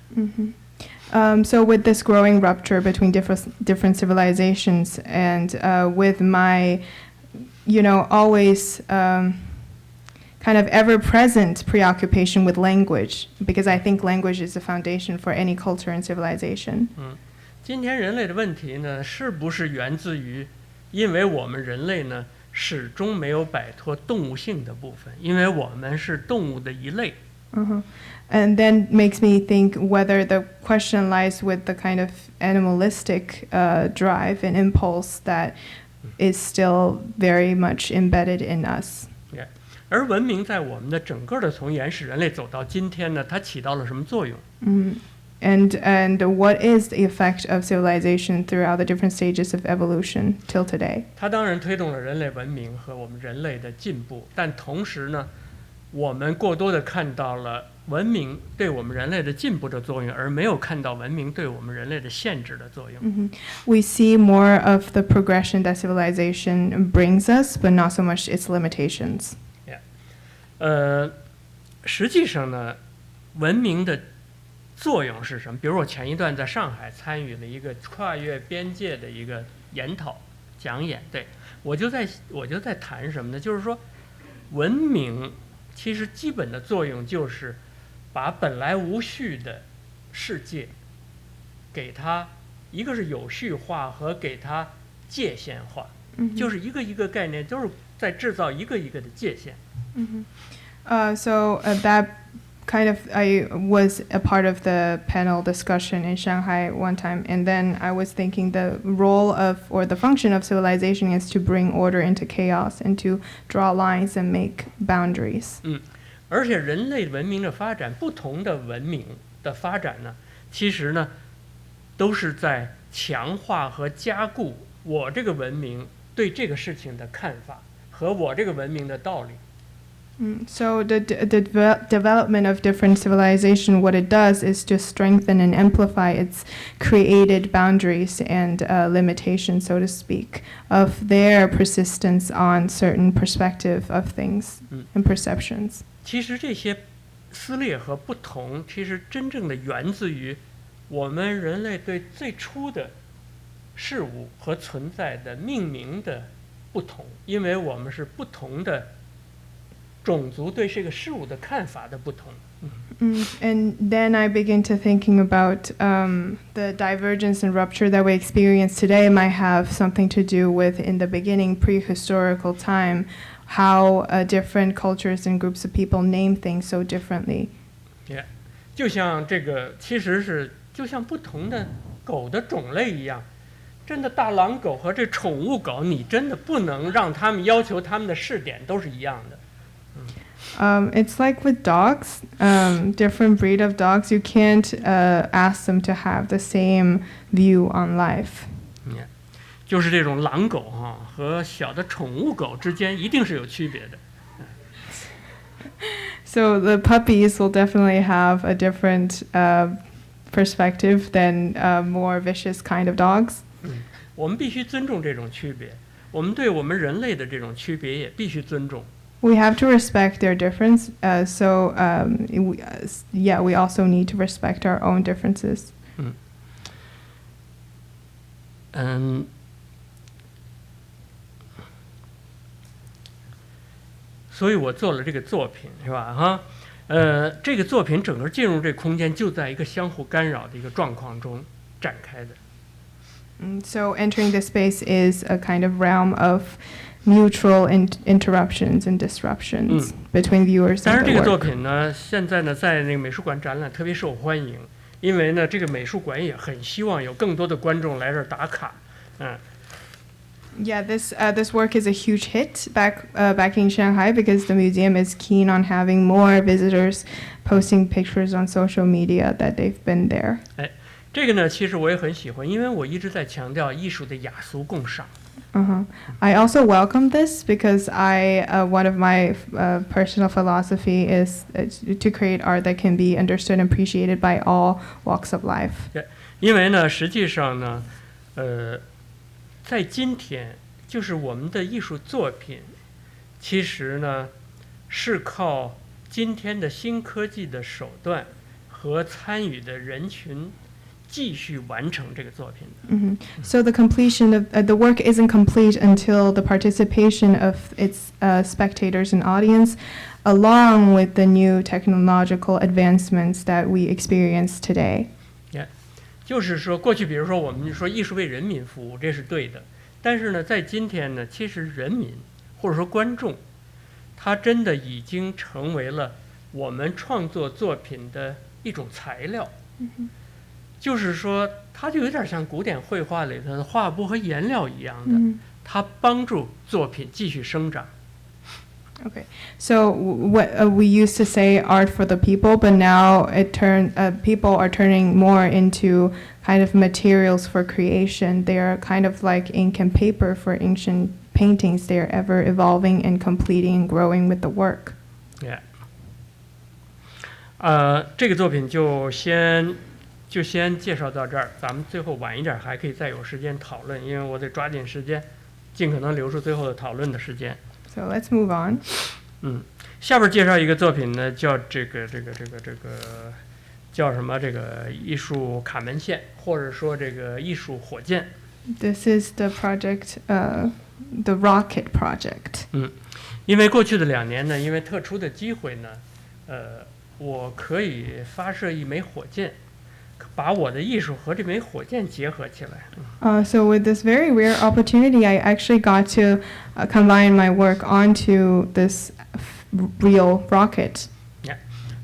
So with this growing rupture between different civilizations and with my, always kind of ever-present preoccupation with language, because I think language is the foundation for any culture and civilization. 今天人类的问题呢，是不是源自于，因为我们人类呢始终没有摆脱动物性的部分，因为我们是动物的一类。And then makes me think whether the question lies with the kind of animalistic drive and impulse that is still very much embedded in us. 而文明在我们的整个的从原始人类走到今天呢，它起到了什么作用？ And what is the effect of civilization throughout the different stages of evolution till today? 它当然推动了人类文明和我们人类的进步，但同时呢，我们过多的看到了文明对我们人类的进步的作用，而没有看到文明对我们人类的限制的作用。We see more of the progression that civilization brings us, but not so much its limitations. 实际上呢，文明的作用是什么？比如我前一段在上海参与了一个跨越边界的一个研讨讲演，对，我就在谈什么呢？就是说，文明其实基本的作用就是把本来无序的世界给它一个是有序化和给它界限化，就是一个一个概念都是在制造一个一个的界限。So that kind of, I was a part of the panel discussion in Shanghai one time, and then I was thinking the role of, or the function of civilization is to bring order into chaos and to draw lines and make boundaries. 而且人类文明的发展，不同的文明的发展呢，其实呢，都是在强化和加固我这个文明对这个事情的看法和我这个文明的道理。So the development of different civilization, what it does is to strengthen and amplify its created boundaries and limitations, so to speak, of their persistence on certain perspective of things and perceptions. 其实这些撕裂和不同，其实真正的源自于我们人类对最初的事物和存在的命名的不同，因为我们是不同的种族对这个事物的看法的不同。And then I begin to thinking about the divergence and rupture that we experience today might have something to do with, in the beginning, prehistorical time, how different cultures and groups of people name things so differently. 就像这个，其实是就像不同的狗的种类一样，真的大狼狗和这宠物狗，你真的不能让他们要求他们的试点都是一样的。It's like with dogs, different breed of dogs, you can't ask them to have the same view on life. 就是这种狼狗和小的宠物狗之间一定是有区别的。So the puppies will definitely have a different perspective than more vicious kind of dogs. 我们必须尊重这种区别，我们对我们人类的这种区别也必须尊重。We have to respect their difference. We also need to respect our own differences. 所以我做了这个作品，是吧？这个作品整个进入这空间，就在一个相互干扰的一个状况中展开的。So entering the space is a kind of realm of mutual interruptions and disruptions between viewers and the work. 当然，这个作品呢，现在呢在那个美术馆展览特别受欢迎，因为呢这个美术馆也很希望有更多的观众来这儿打卡。Yeah, this work is a huge hit back in Shanghai because the museum is keen on having more visitors posting pictures on social media that they've been there. 哎，这个呢，其实我也很喜欢，因为我一直在强调艺术的雅俗共赏。I also welcome this because one of my personal philosophy is to create art that can be understood and appreciated by all walks of life. 对，因为呢，实际上呢，在今天，就是我们的艺术作品，其实呢，是靠今天的新科技的手段和参与的人群继续完成这个作品的。So the completion of the work isn't complete until the participation of its spectators and audience, along with the new technological advancements that we experience today. 就是说，过去比如说我们说艺术为人民服务，这是对的。但是呢，在今天呢，其实人民或者说观众，他真的已经成为了我们创作作品的一种材料。就是说，它就有点像古典绘画里头的画布和颜料一样的，它帮助作品继续生长。Okay, so what we used to say art for the people, but now people are turning more into kind of materials for creation. They are kind of like ink and paper for ancient paintings. They are ever evolving and completing and growing with the work. Yeah. 这个作品就先介绍到这儿，咱们最后晚一点还可以再有时间讨论，因为我得抓紧时间，尽可能留出最后的讨论的时间。So let's move on. 下边介绍一个作品呢，叫这个叫什么？这个艺术卡门线，或者说这个艺术火箭。This is the project, the rocket project. 因为过去的2年呢，因为特殊的机会呢，我可以发射一枚火箭。把我的艺术和这枚火箭结合起来。So with this very rare opportunity, I actually got to combine my work onto this real rocket.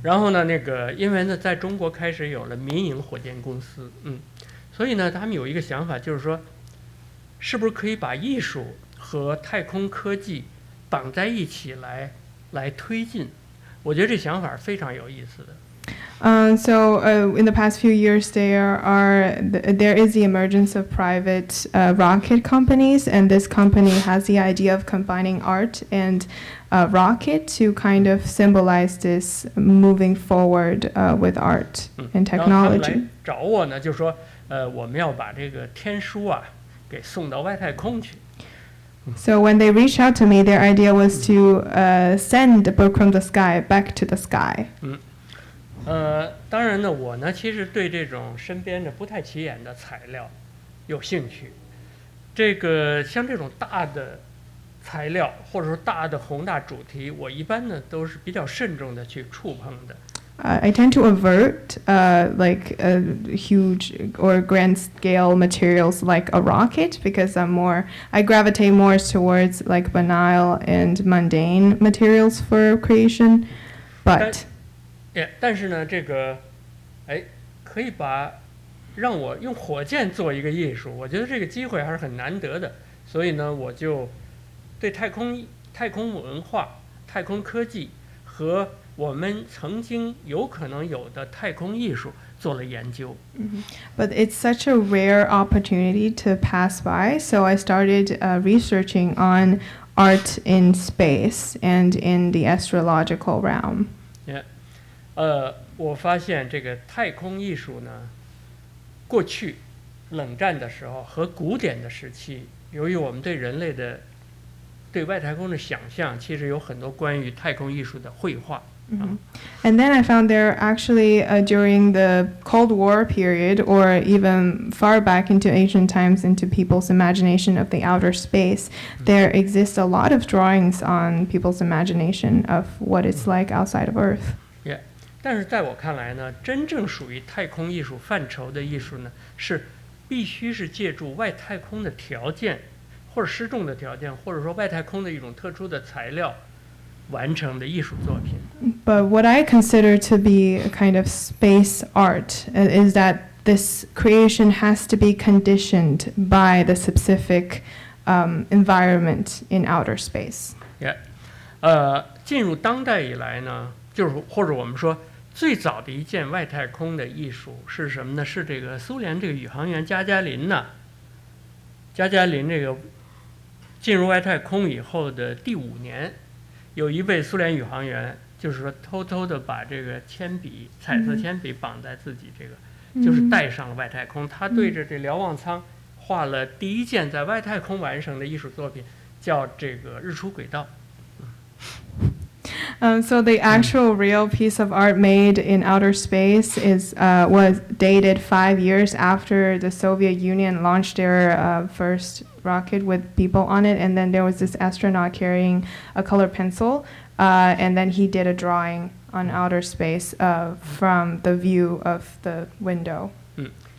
然后呢，因为呢，在中国开始有了民营火箭公司，所以呢，他们有一个想法，就是说，是不是可以把艺术和太空科技绑在一起来推进？我觉得这想法非常有意思的。So in the past few years, there is the emergence of private rocket companies, and this company has the idea of combining art and rocket to kind of symbolize this moving forward with art and technology. 然后他们来找我呢，就说我们要把这个天书啊给送到外太空去。So when they reached out to me, their idea was to send the book from the sky back to the sky. 当然呢，我呢其实对这种身边的不太起眼的材料有兴趣。像这种大的材料或者说大的宏大主题，我一般呢都是比较慎重的去触碰的。I tend to avert like huge or grand scale materials like a rocket because I gravitate more towards like banal and mundane materials for creation. But 但是呢，可以让我用火箭做一个艺术，我觉得这个机会还是很难得的。所以呢，我就对太空文化、太空科技和我们曾经有可能有的太空艺术做了研究。But it's such a rare opportunity to pass by, so I started researching on art in space and in the astrological realm. 我发现这个太空艺术呢，过去冷战的时候和古典的时期，由于我们对人类的对外太空的想象，其实有很多关于太空艺术的绘画。And then I found there actually during the Cold War period, or even far back into ancient times, into people's imagination of the outer space, there exists a lot of drawings on people's imagination of what it's like outside of Earth. 但是在我看来呢，真正属于太空艺术范畴的艺术呢，必须是借助外太空的条件，或者失重的条件，或者说外太空的一种特殊的材料完成的艺术作品。But what I consider to be a kind of space art is that this creation has to be conditioned by the specific environment in outer space. 进入当代以来呢，就是或者我们说最早的一件外太空的艺术是什么呢？是这个苏联这个宇航员加加林呢。加加林这个进入外太空以后的第5年，有一位苏联宇航员，就是说偷偷的把这个铅笔，彩色铅笔绑在自己这个，就是带上了外太空。他对着这瞭望舱画了第一件在外太空完成的艺术作品，叫这个日出轨道。So the actual real piece of art made in outer space was dated 5 years after the Soviet Union launched their first rocket with people on it, and then there was this astronaut carrying a color pencil, and then he did a drawing on outer space from the view of the window.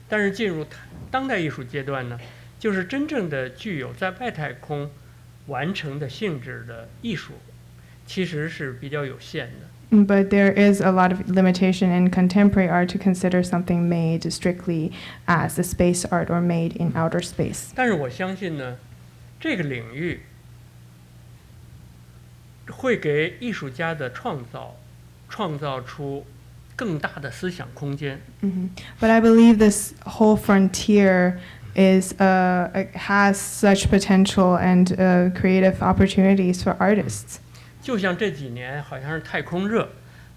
但是进入当代艺术阶段呢，就是真正的具有在外太空完成的性质的艺术。其实是比较有限的。But there is a lot of limitation in contemporary art to consider something made strictly as a space art or made in outer space. 但是我相信呢，这个领域会给艺术家的创造出更大的思想空间。But I believe this whole frontier has such potential and creative opportunities for artists. 就像这几年好像是太空热，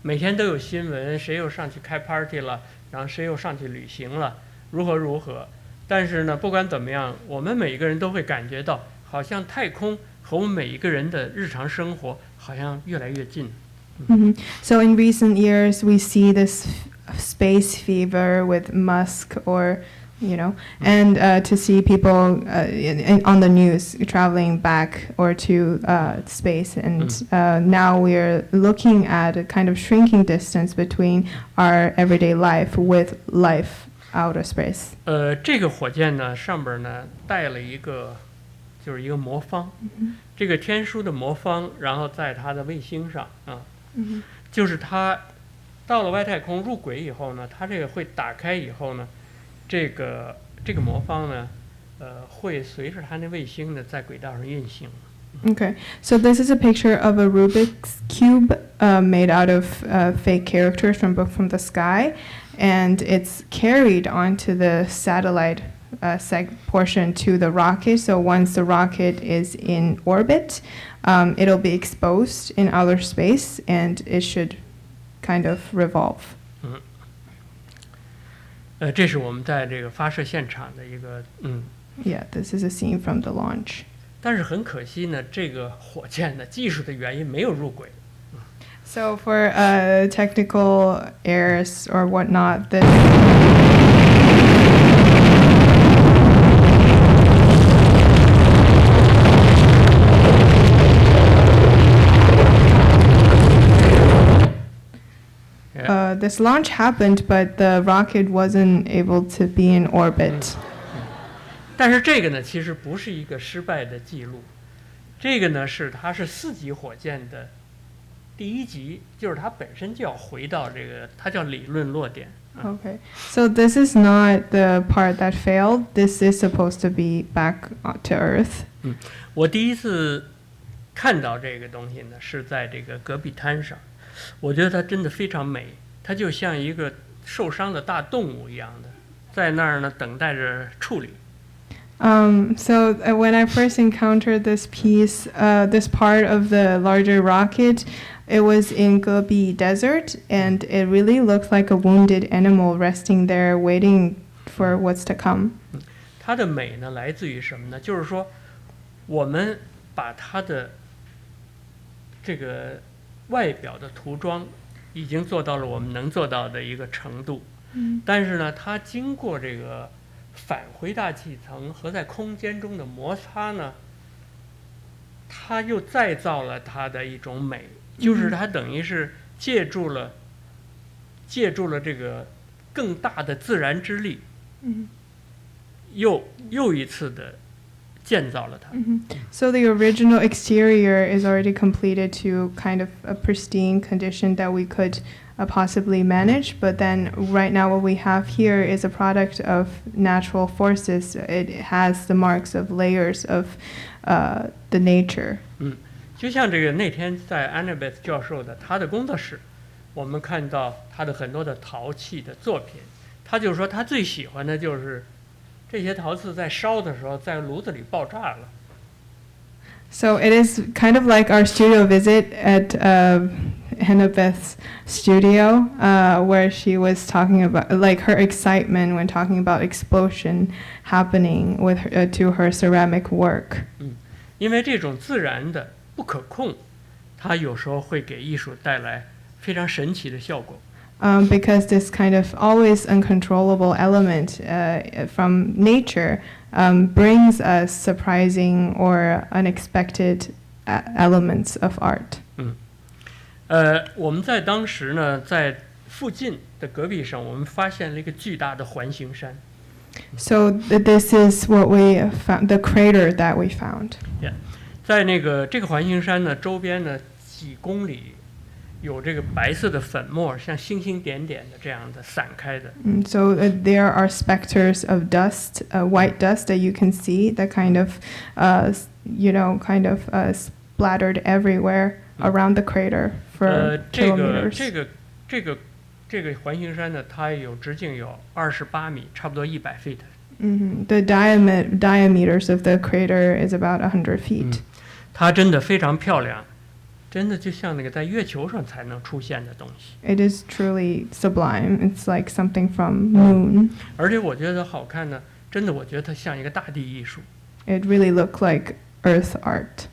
每天都有新闻，谁又上去开 party 了，然后谁又上去旅行了，如何。但是呢，不管怎么样，我们每一个人都会感觉到，好像太空和我们每一个人的日常生活好像越来越近。So in recent years, we see this space fever with Musk and to see people on the news traveling back or to space. And now we're looking at a kind of shrinking distance between our everyday life with life outer space. 这个火箭呢，上边呢带了就是一个魔方，这个天书的魔方，然后在它的卫星上就是它到了外太空入轨以后呢，它这个会打开以后呢。这个魔方呢，会随着它那卫星呢在轨道上运行。Okay, so this is a picture of a Rubik's cube made out of fake characters from the sky, and it's carried onto the satellite portion to the rocket. So once the rocket is in orbit, it'll be exposed in outer space, and it should kind of revolve. 这是我们在这个发射现场的一个Yeah, this is a scene from the launch. 但是很可惜呢，这个火箭的技术的原因没有入轨。So for technical errors or whatnot, this launch happened, but the rocket wasn't able to be in orbit. 但是这个呢，其实不是一个失败的记录，这个呢它是4级火箭的第1级，就是它本身就要回到这个，它叫理论落点。Okay, so this is not the part that failed. This is supposed to be back to Earth. 我第一次看到这个东西呢，是在这个戈壁滩上，我觉得它真的非常美。它就像一个受伤的大动物一样的，在那儿呢等待着处理。So when I first encountered this piece, this part of the larger rocket, it was in Gobi Desert, and it really looked like a wounded animal resting there, waiting for what's to come. 它的美呢，来自于什么呢？就是说，我们把它的这个外表的涂装已经做到了我们能做到的一个程度，但是呢，它经过这个返回大气层和在空间中的摩擦呢，它又再造了它的一种美，就是它等于是借助了这个更大的自然之力，又一次的建造了它。So the original exterior is already completed to kind of a pristine condition that we could possibly manage, but then right now what we have here is a product of natural forces. It has the marks of layers of the nature. 就像这个那天在 Annabeth 教授的他的工作室，我们看到他的很多的陶器的作品，他就说他最喜欢的就是这些陶瓷在烧的时候在炉子里爆炸了。So it is kind of like our studio visit at Annabeth's studio, where she was talking about like her excitement when talking about explosion happening with to her ceramic work. 因为这种自然的不可控，它有时候会给艺术带来非常神奇的效果。Because this kind of always uncontrollable element from nature brings us surprising or unexpected elements of art. 我们在当时呢，在附近的戈壁上，我们发现了一个巨大的环形山。So this is what we found, the crater that we found. 在这个环形山呢，周边呢几公里。有这个白色的粉末，像星星点点的这样的散开的。So there are specters of dust, white dust that you can see, that kind of, splattered everywhere around the crater for kilometers. 这个环形山呢，它有直径有28米，差不多100 feet。The diameters of the crater is about 100 feet. 它真的非常漂亮。真的就像那个在月球上才能出现的东西。It is truly sublime. It's like something from moon. 而且我觉得好看呢，真的我觉得它像一个大地艺术。It really looked like earth art.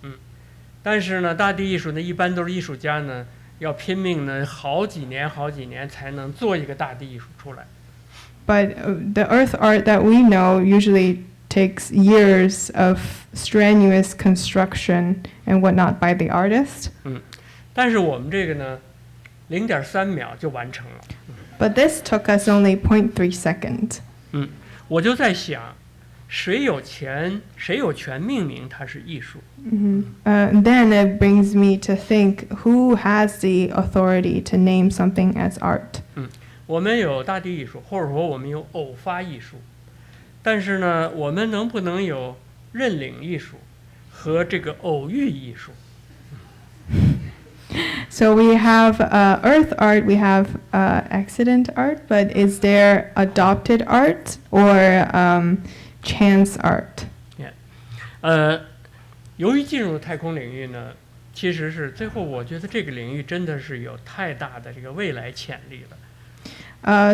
但是呢，大地艺术呢，一般都是艺术家呢要拼命呢，好几年才能做一个大地艺术出来。But the earth art that we know usually takes years of strenuous construction and whatnot by the artist. 但是我们这个呢，0.3秒就完成了。But this took us only 0.3 seconds. 我就在想，谁有权命名它是艺术？Then it brings me to think, who has the authority to name something as art? 我们有大地艺术，或者说我们有偶发艺术。但是呢，我们能不能有认领艺术和这个偶遇艺术？ So we have earth art, we have accident art, but is there adopted art or chance art? 由于进入太空领域呢，其实是最后我觉得这个领域真的是有太大的这个未来潜力了。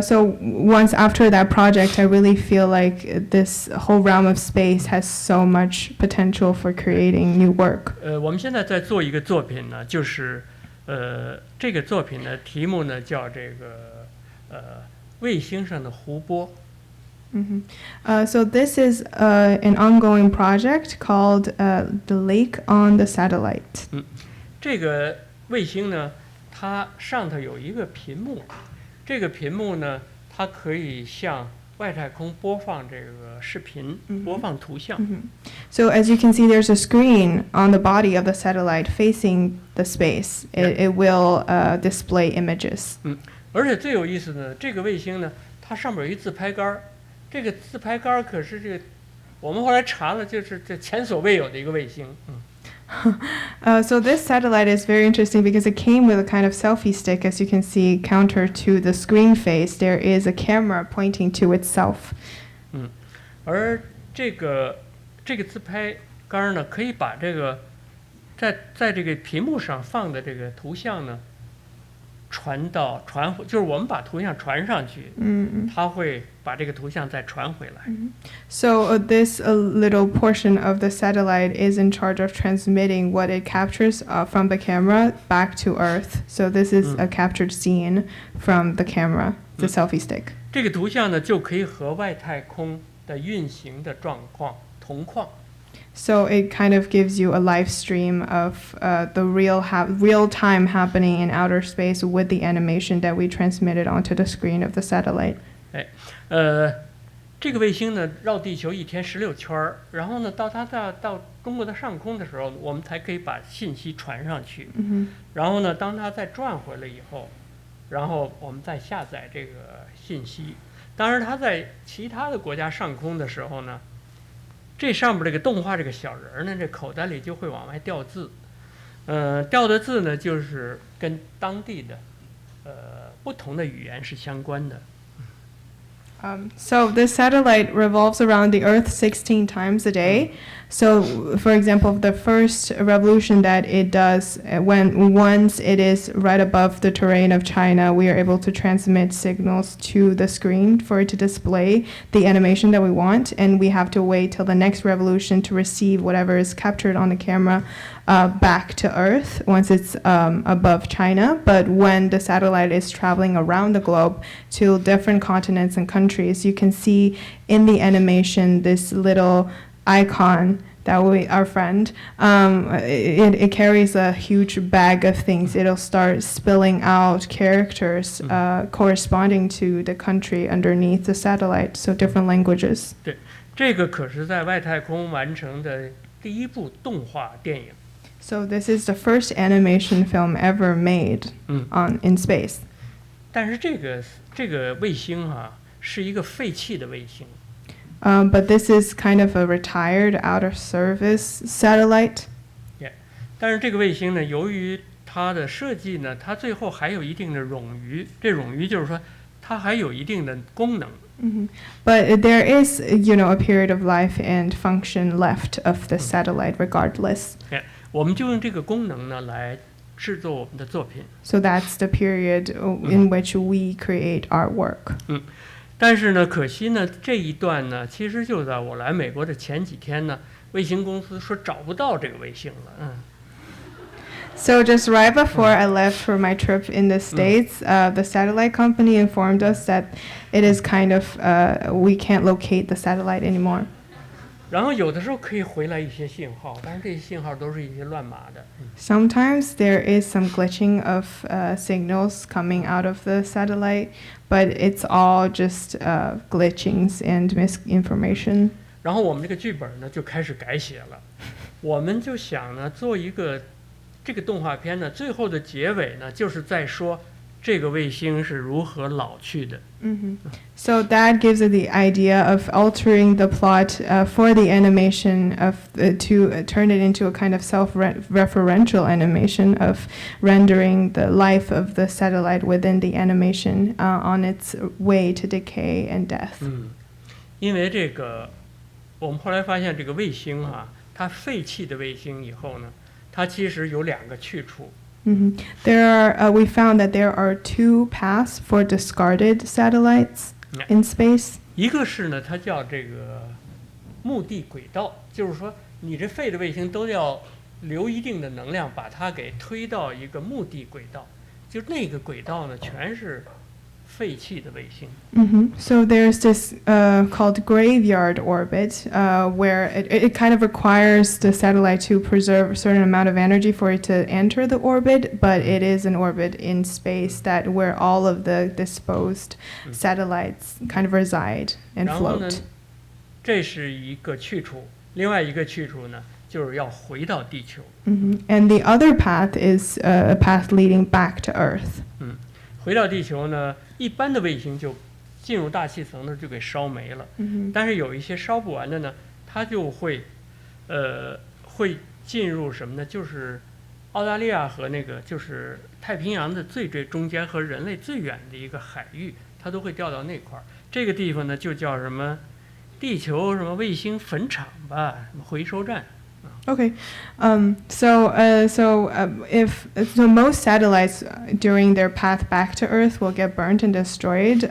So once after that project, I really feel like this whole realm of space has so much potential for creating new work. 我们现在在做一个作品呢，就是这个作品的题目呢叫这个卫星上的湖泊。So this is an ongoing project called the Lake on the Satellite. 这个卫星呢，它上头有一个屏幕。这个屏幕呢，它可以向外太空播放这个视频，播放图像。So as you can see, there's a screen on the body of the satellite facing the space. It will display images. 而且最有意思的，这个卫星呢，它上面有一自拍杆，这个自拍杆可是这个，我们后来查了，就是这前所未有的一个卫星。So this satellite is very interesting because it came with a kind of selfie stick. As you can see, counter to the screen face, there is a camera pointing to itself. 而这个自拍杆呢，可以把这个在这个屏幕上放的这个图像呢，就是我们把图像传上去，它会把这个图像再传回来。So this little portion of the satellite is in charge of transmitting what it captures from the camera back to Earth. So this is a captured scene from the camera, the selfie stick. 这个图像呢，就可以和外太空的运行的状况同框。So it kind of gives you a live stream of the real time happening in outer space with the animation that we transmitted onto the screen of the satellite. 这个卫星呢绕地球1天16圈儿，然后呢到中国的上空的时候，我们才可以把信息传上去。然后呢，当它再转回来以后，然后我们再下载这个信息。当然，它在其他的国家上空的时候呢，这上面这个动画这个小人呢，这口袋里就会往外掉字。掉的字呢，就是跟当地的不同的语言是相关的。So this satellite revolves around the Earth 16 times a day. So, for example, the first revolution that it does, when once it is right above the terrain of China, we are able to transmit signals to the screen for it to display the animation that we want, and we have to wait till the next revolution to receive whatever is captured on the camera back to Earth once it's above China. But when the satellite is traveling around the globe to different continents and countries, you can see in the animation this little icon that our friend, it carries a huge bag of things. It'll start spilling out characters corresponding to the country underneath the satellite, so different languages. 对，这个可是在外太空完成的第一部动画电影。So this is the first animation film ever made in space. 但是这个卫星是一个废弃的卫星。But this is kind of a retired, out of service satellite. Yeah. 但是这个卫星呢，由于它的设计呢，它最后还有一定的冗余。这冗余就是说，它还有一定的功能。But there is, a period of life and function left of the satellite, regardless. Yeah. 我们就用这个功能呢来制作我们的作品。So that's the period in which we create our work. 但是呢，可惜呢，这一段呢，其实就在我来美国的前几天呢，卫星公司说找不到这个卫星了。So just right before I left for my trip in the States, the satellite company informed us that it is kind of, we can't locate the satellite anymore. 然后有的时候可以回来一些信号，但是这些信号都是一些乱码的。Sometimes there is some glitching of signals coming out of the satellite, but it's all just glitchings and misinformation. 然后我们这个剧本呢就开始改写了，我们就想呢做一个这个动画片呢，最后的结尾呢就是在说这个卫星是如何老去的。So that gives it the idea of altering the plot for the animation to turn it into a kind of self-referential animation of rendering the life of the satellite within the animation on its way to decay and death. 因为这个，我们后来发现这个卫星它废弃的卫星以后呢，它其实有2个去处。We found that there are 2 paths for discarded satellites in space. 一个是呢，它叫这个目的轨道，就是说你这废的卫星都要留一定的能量，把它给推到一个目的轨道，就那个轨道呢全是废弃的卫星。So there's this called graveyard orbit, where it kind of requires the satellite to preserve a certain amount of energy for it to enter the orbit, but it is an orbit in space where all of the disposed satellites kind of reside and 然后呢， float. 这是一个去处，另外一个去处呢，就是要回到地球。And the other path is a path leading back to Earth. 回到地球呢，一般的卫星就进入大气层呢就给烧没了。但是有一些烧不完的呢，它就会进入什么呢？就是澳大利亚和那个就是太平洋的最中间和人类最远的一个海域，它都会掉到那块儿。这个地方呢就叫什么地球什么卫星坟场吧，什么回收站。Okay, so most satellites during their path back to Earth will get burnt and destroyed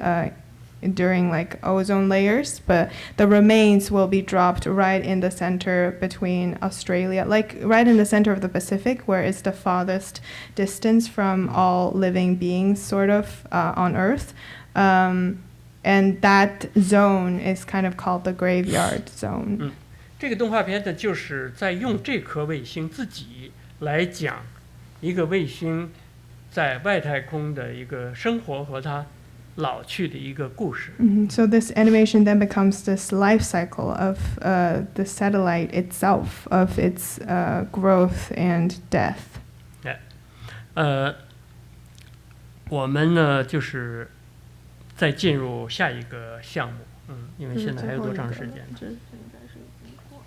during like ozone layers, but the remains will be dropped right in the center between Australia, like right in the center of the Pacific, where it's the farthest distance from all living beings, sort of, on Earth. And that zone is kind of called the graveyard zone. 这个动画片呢，就是在用这颗卫星自己来讲一个卫星在外太空的一个生活和它老去的一个故事。So this animation then becomes this life cycle of the satellite itself, of its growth and death. 我们呢就是再进入下一个项目，因为现在还有多长时间？这应该是已经过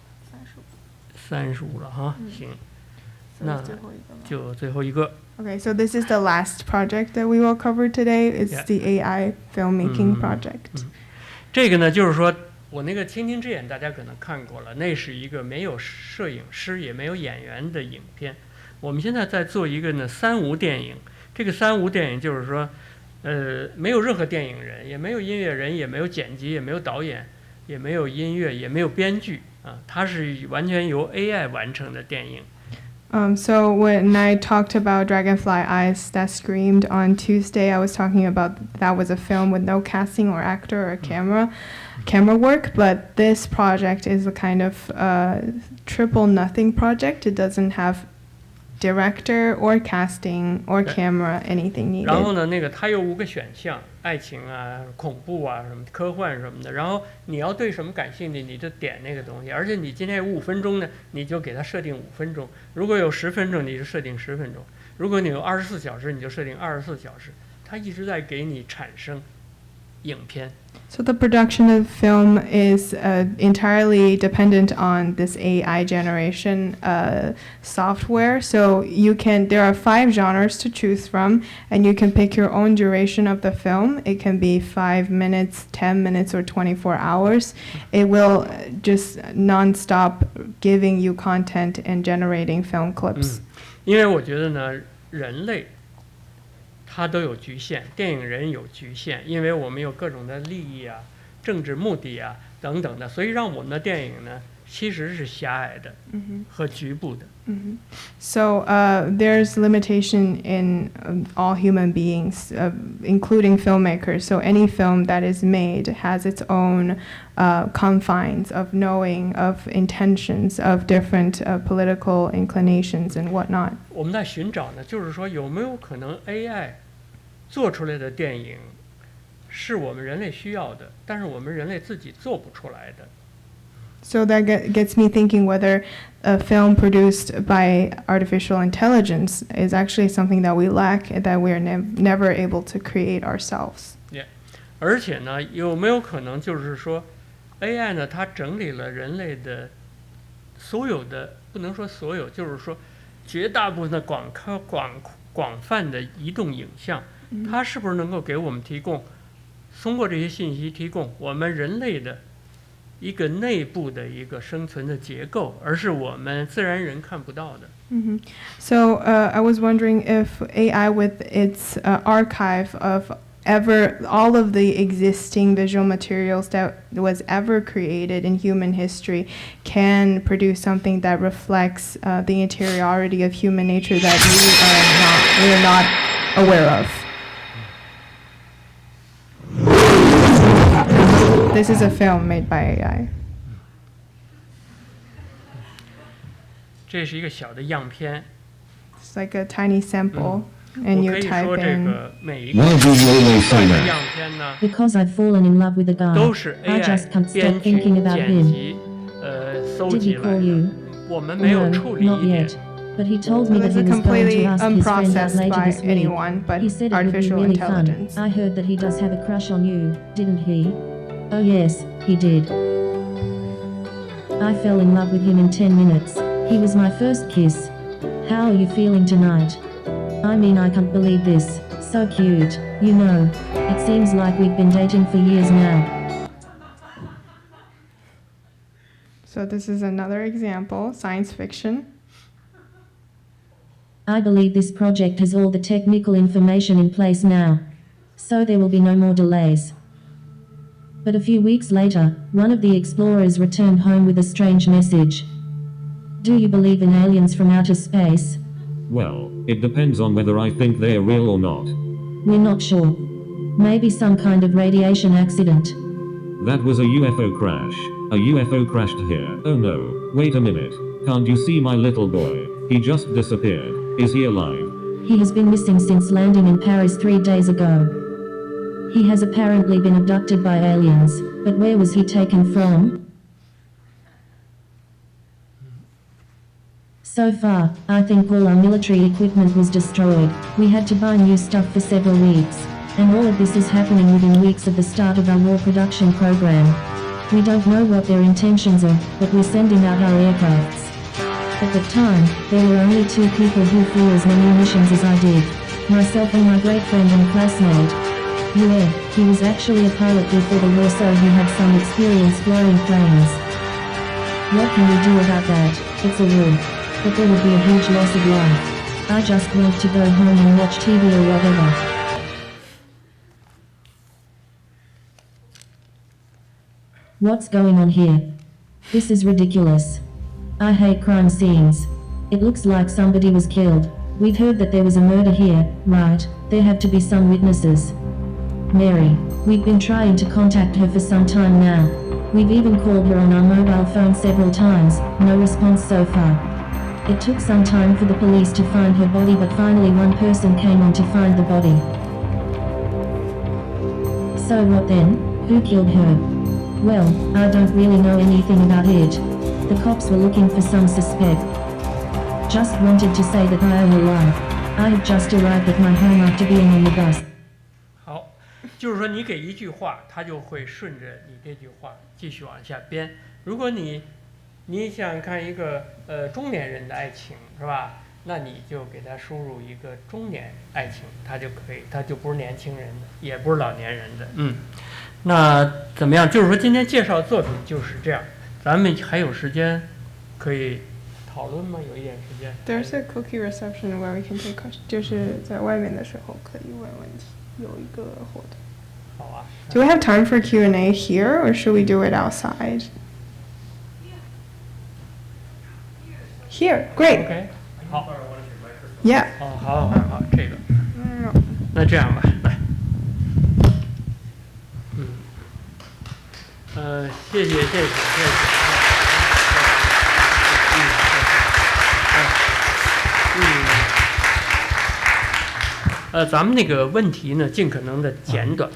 35了哈，行，那就最后一个。Okay, so this is the last project that we will cover today. It's Yeah. the AI filmmaking project. 这个呢，就是说我那个《倾听之眼》，大家可能看过了，那是一个没有摄影师也没有演员的影片。我们现在在做一个呢3无电影。这个3无电影就是说，没有任何电影人，也没有音乐人，也没有剪辑，也没有导演，也没有音乐，也没有编剧啊，它是完全由 AI 完成的电影。So when I talked about Dragonfly Eyes That Screamed on Tuesday, I was talking about that was a film with no casting or actor or camera work, but this project is a kind of triple nothing project. It doesn't have director or casting or camera, anything needed. 然后呢，那个它有5个选项，爱情啊、恐怖啊、什么科幻什么的。然后你要对什么感兴趣，你就点那个东西。而且你今天有5分钟呢，你就给它设定5分钟；如果有10分钟，你就设定10分钟；如果你有24小时，你就设定24小时。它一直在给你产生影片。So the production of film is entirely dependent on this AI generation software. So there are 5 genres to choose from, and you can pick your own duration of the film. It can be 5 minutes, 10 minutes, or 24 hours. It will just non-stop giving you content and generating film clips. 因为我觉得呢，人类它都有局限，电影人有局限，因为我们有各种的利益啊、政治目的啊等等的，所以让我们的电影呢其实是狭隘的和局部的。So there's limitation in all human beings, including filmmakers. So any film that is made has its own confines of knowing, of intentions, of different political inclinations and whatnot. 我们在寻找呢，就是说有没有可能 AI 做出来的电影是我们人类需要的，但是我们人类自己做不出来的。So that gets me thinking whether a film produced by artificial intelligence is actually something that we lack, that we are never able to create ourselves. 而且呢，有没有可能就是说 AI 呢，它整理了人类的所有的，不能说所有，就是说绝大部分的广泛的移动影像，它是不是能够给我们提供，通过这些信息提供我们人类的一个内部的一个生存的结构，而是我们自然人看不到的。So I was wondering if AI with its archive of all of the existing visual materials that was ever created in human history can produce something that reflects the interiority of human nature that we are not aware of. This is a film made by AI. 这是一个小的样片。It's like a tiny sample, and 我 you 可以 type 说这 in. 个每一个段的样片呢， Because I've fallen in love with the guy, 都是 I just AI can't stop 编剧、 thinking about 剪 him. 辑、搜 Did 集 he 来 call 的。 you? 我们没有 No, 处理 not 一点 yet. But he told So me this that is he was going completely to ask his friend out unprocessed later by this week. anyone but He said it would be artificial really fun. intelligence. I heard that he does have a crush on you, didn't he? Oh yes, he did. I fell in love with him in 10 minutes. He was my first kiss. How are you feeling tonight? I mean, I can't believe this. So cute. You know, it seems like we've been dating for years now. So this is another example, science fiction. I believe this project has all the technical information in place now. So there will be no more delays. But a few weeks later, one of the explorers returned home with a strange message. Do you believe in aliens from outer space? Well, it depends on whether I think they're real or not. We're not sure. Maybe some kind of radiation accident. That was a UFO crash. A UFO crashed here. Oh no, wait a minute. Can't you see my little boy? He just disappeared. Is he alive? He has been missing since landing in Paris 3 days ago. He has apparently been abducted by aliens, but where was he taken from? So far, I think all our military equipment was destroyed. We had to buy new stuff for several weeks. And all of this is happening within weeks of the start of our war production program. We don't know what their intentions are, but we're sending out our aircrafts. At the time, there were only 2 people who flew as many missions as I did. Myself and my great friend and classmate. Yeah, he was actually a pilot before the war, so he had some experience flying planes. What can we do about that? It's a war. But there would be a huge loss of life. I just want to go home and watch TV or whatever. What's going on here? This is ridiculous. I hate crime scenes. It looks like somebody was killed. We've heard that there was a murder here, right? There have to be some witnesses. Mary, we've been trying to contact her for some time now. We've even called her on our mobile phone several times, no response so far. It took some time for the police to find her body, but finally one person came on to find the body. So what then? Who killed her? Well, I don't really know anything about it. The cops were looking for some suspect. Just wanted to say that I am alive. I have just arrived at my home after being on the bus. 好，就是说你给一句话，它就会顺着你这句话继续往下编。如果你想看一个中年人的爱情是吧？那你就给他输入一个中年爱情，他就可以，他就不是年轻人的，也不是老年人的。那怎么样？就是说今天介绍作品就是这样，咱们还有时间可以讨论吗？有一点时间。There's a cookie reception where we can take questions. 就是在外面的时候可以问问题，有一个活动。好啊。Do we have time for Q&A here, or should we do it outside? Here, great. OK， 好。Yeah. 哦，好，这个。那这样吧，来。谢谢。咱们那个问题呢，尽可能的简短。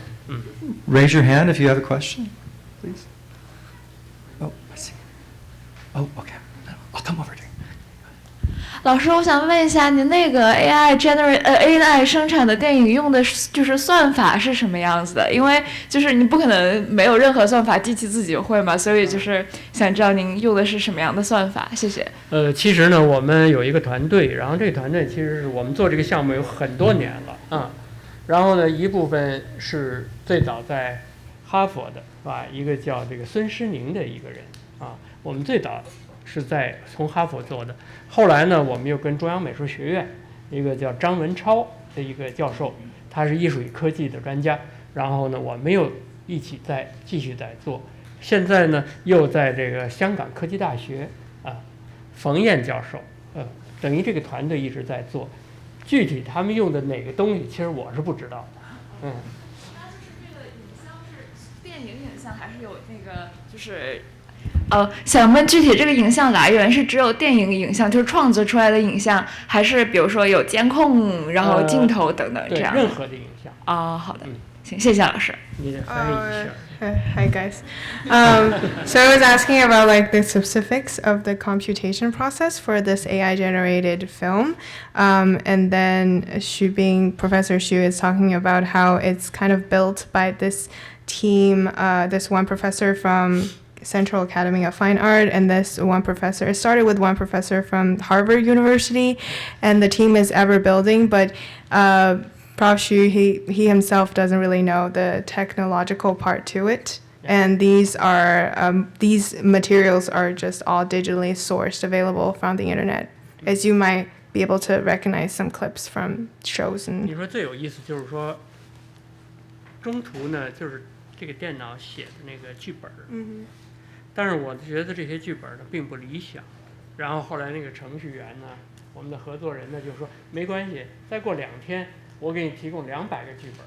Raise your hand if you have a question, please. Oh, I see. Oh, okay. I'll come over to you. 老师，我想问一下，您那个 AI 生产的电影用的就是算法是什么样子的？因为就是你不可能没有任何算法，机器自己会嘛，所以就是想知道您用的是什么样的算法。谢谢。其实呢，我们有一个团队，然后这个团队其实是我们做这个项目有很多年了啊。然后呢，一部分是最早在哈佛的，是吧？一个叫这个孙诗宁的一个人啊，我们最早是从哈佛做的。后来呢，我们又跟中央美术学院一个叫张文超的一个教授，他是艺术与科技的专家。然后呢，我们又一起继续在做。现在呢，又在这个香港科技大学啊，冯燕教授，等于这个团队一直在做。具体他们用的哪个东西，其实我是不知道的。那就是这个影像是电影影像，还是有那个就是？想问具体这个影像来源是只有电影影像，就是创作出来的影像，还是比如说有监控，然后镜头等等这样？对，任何的影像。好的，行，谢谢老师。你得翻译一下。Hi guys. So I was asking about like the specifics of the computation process for this AI generated film. And then Professor Xu is talking about how it's kind of built by this team, this one professor from Central Academy of Fine Art, and this one professor. It started with one professor from Harvard University, and the team is ever building, but Prof. Xu, he himself doesn't really know the technological part to it. And these materials are just all digitally sourced, available from the internet, as you might be able to recognize some clips from shows. 你说最有意思就是说，中途呢，就是这个电脑写的那个剧本。但是我觉得这些剧本呢并不理想。然后后来那个程序员呢，我们的合作人呢就说没关系，再过2天我给你提供200个剧本。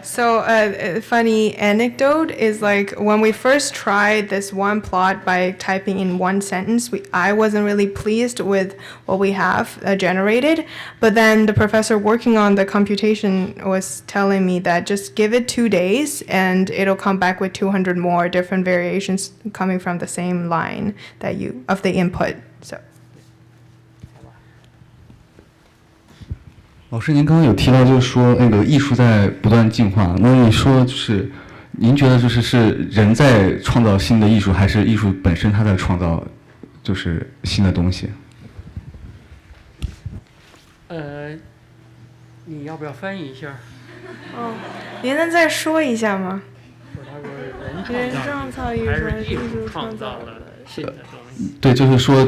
So a funny anecdote is like when we first tried this one plot by typing in one sentence, I wasn't really pleased with what we have generated. But then the professor working on the computation was telling me that just give it 2 days and it'll come back with 200 more different variations coming from the same line that of the input. So. 老师，您刚刚有提到，就是说那个艺术在不断进化。那你说，就是您觉得是人在创造新的艺术，还是艺术本身它在创造就是新的东西？你要不要翻译一下？哦，您能再说一下吗？不是他说人创造艺术，还是艺术创造了新的东西？对，就是说，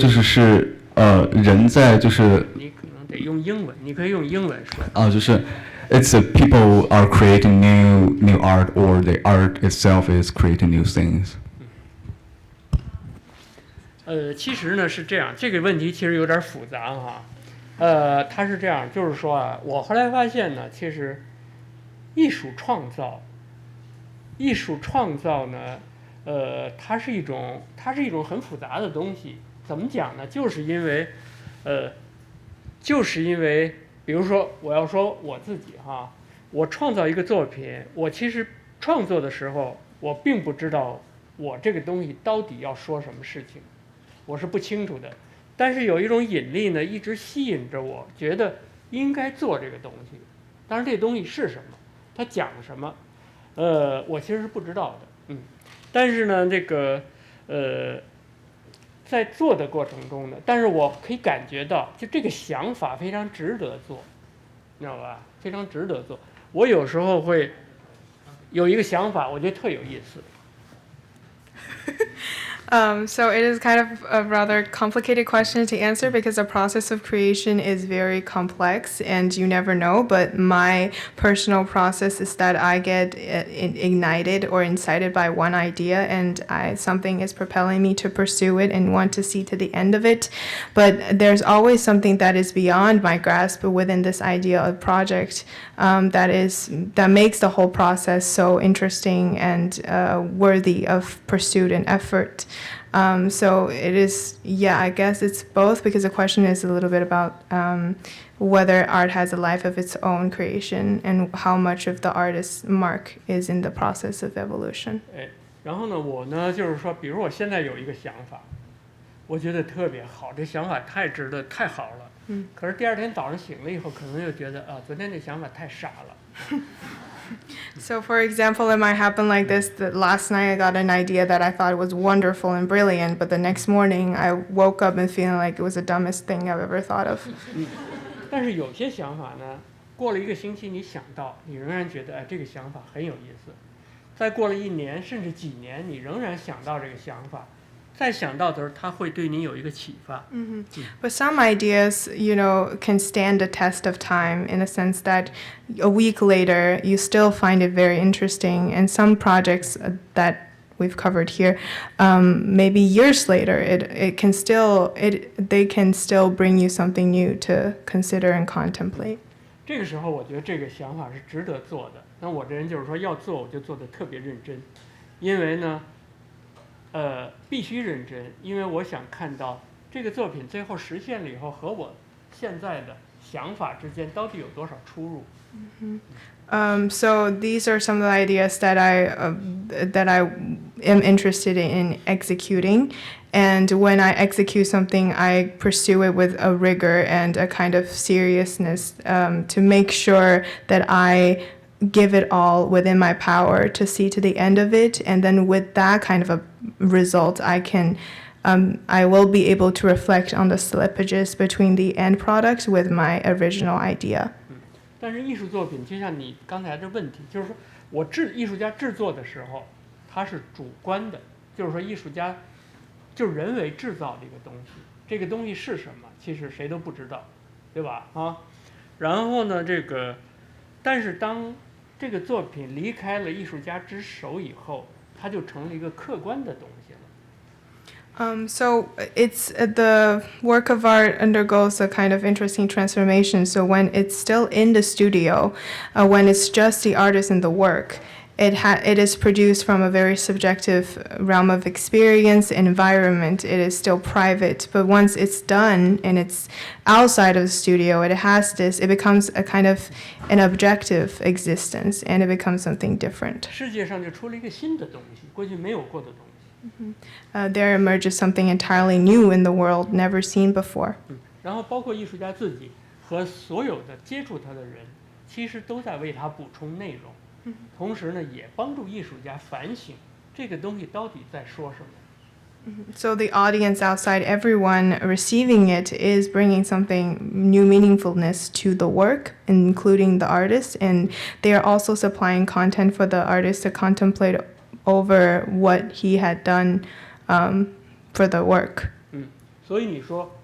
人在就是。你可能得用英文，你可以用英文说。就是 it's people are creating new art or the art itself is creating new things。其实呢是这样，这个问题其实有点复杂哈。它是这样，就是说啊，我后来发现呢，其实艺术创造呢，它是一种很复杂的东西。怎么讲呢？就是因为，比如说我要说我自己哈，我创造一个作品，我其实创作的时候，我并不知道我这个东西到底要说什么事情，我是不清楚的。但是有一种引力呢，一直吸引着我，觉得应该做这个东西。当然，这东西是什么，它讲什么，我其实是不知道的，但是呢，这个在做的过程中呢，但是我可以感觉到，就这个想法非常值得做，你知道吧？非常值得做。我有时候会有一个想法，我觉得特有意思。So it is kind of a rather complicated question to answer because the process of creation is very complex and you never know. But my personal process is that I get ignited or incited by one idea and something is propelling me to pursue it and want to see to the end of it. But there's always something that is beyond my grasp within this idea of project that makes the whole process so interesting and worthy of pursuit and effort. So it is, I guess it's both because the question is a little bit about whether art has a life of its own creation and how much of the artist's mark is in the process of evolution. 然后呢，我呢就是说，比如我现在有一个想法，我觉得特别好，这想法太好了。可是第二天早上醒了以后，可能又觉得昨天这想法太傻了。So, for example, it might happen like this, that last night I got an idea that I thought was wonderful and brilliant, but the next morning I woke up and feeling like it was the dumbest thing I've ever thought of. 但是有些想法呢，过了1个星期你想到，你仍然觉得这个想法很有意思。再过了1年甚至几年，你仍然想到这个想法。再想到的时候，它会对你有一个启发。But some ideas, can stand the test of time in a sense that a week later you still find it very interesting. And some projects that we've covered here, maybe years later, they can still bring you something new to consider and contemplate. 这个时候，我觉得这个想法是值得做的。那我这人就是说，要做我就做得特别认真，因为呢。必须认真，因为我想看到这个作品最后实现了以后和我现在的想法之间到底有多少出入。So these are some of the ideas that I am interested in executing, and when I execute something, I pursue it with a rigor and a kind of seriousness to make sure that I give it all within my power to see to the end of it, and then with that kind of a result, I will be able to reflect on the slippages between the end product with my original idea. 但是艺术作品就像你刚才的问题，就是说艺术家制作的时候，它是主观的，就是说艺术家就人为制造的一个东西，这个东西是什么，其实谁都不知道，对吧？然后呢，但是当这个作品离开了艺术家之手以后，它就成了一个客观的东西了。So it's the work of art undergoes a kind of interesting transformation. So when it's still in the studio, when it's just the artist and the work, it is produced from a very subjective realm of experience and environment. It is still private, but once it's done and it's outside of the studio, it becomes a kind of an objective existence, and it becomes something different. 世界上就出了一个新的东西，过去没有过的东西。There emerges something entirely new in the world, never seen before. 然后包括艺术家自己和所有的接触他的人，其实都在为他补充内容，同时呢，也帮助艺术家反省这个东西到底在说什么。So the audience outside, everyone receiving it, is bringing something new meaningfulness to the work, including the artist, and they are also supplying content for the artist to contemplate over what he had done for the work. 所以你说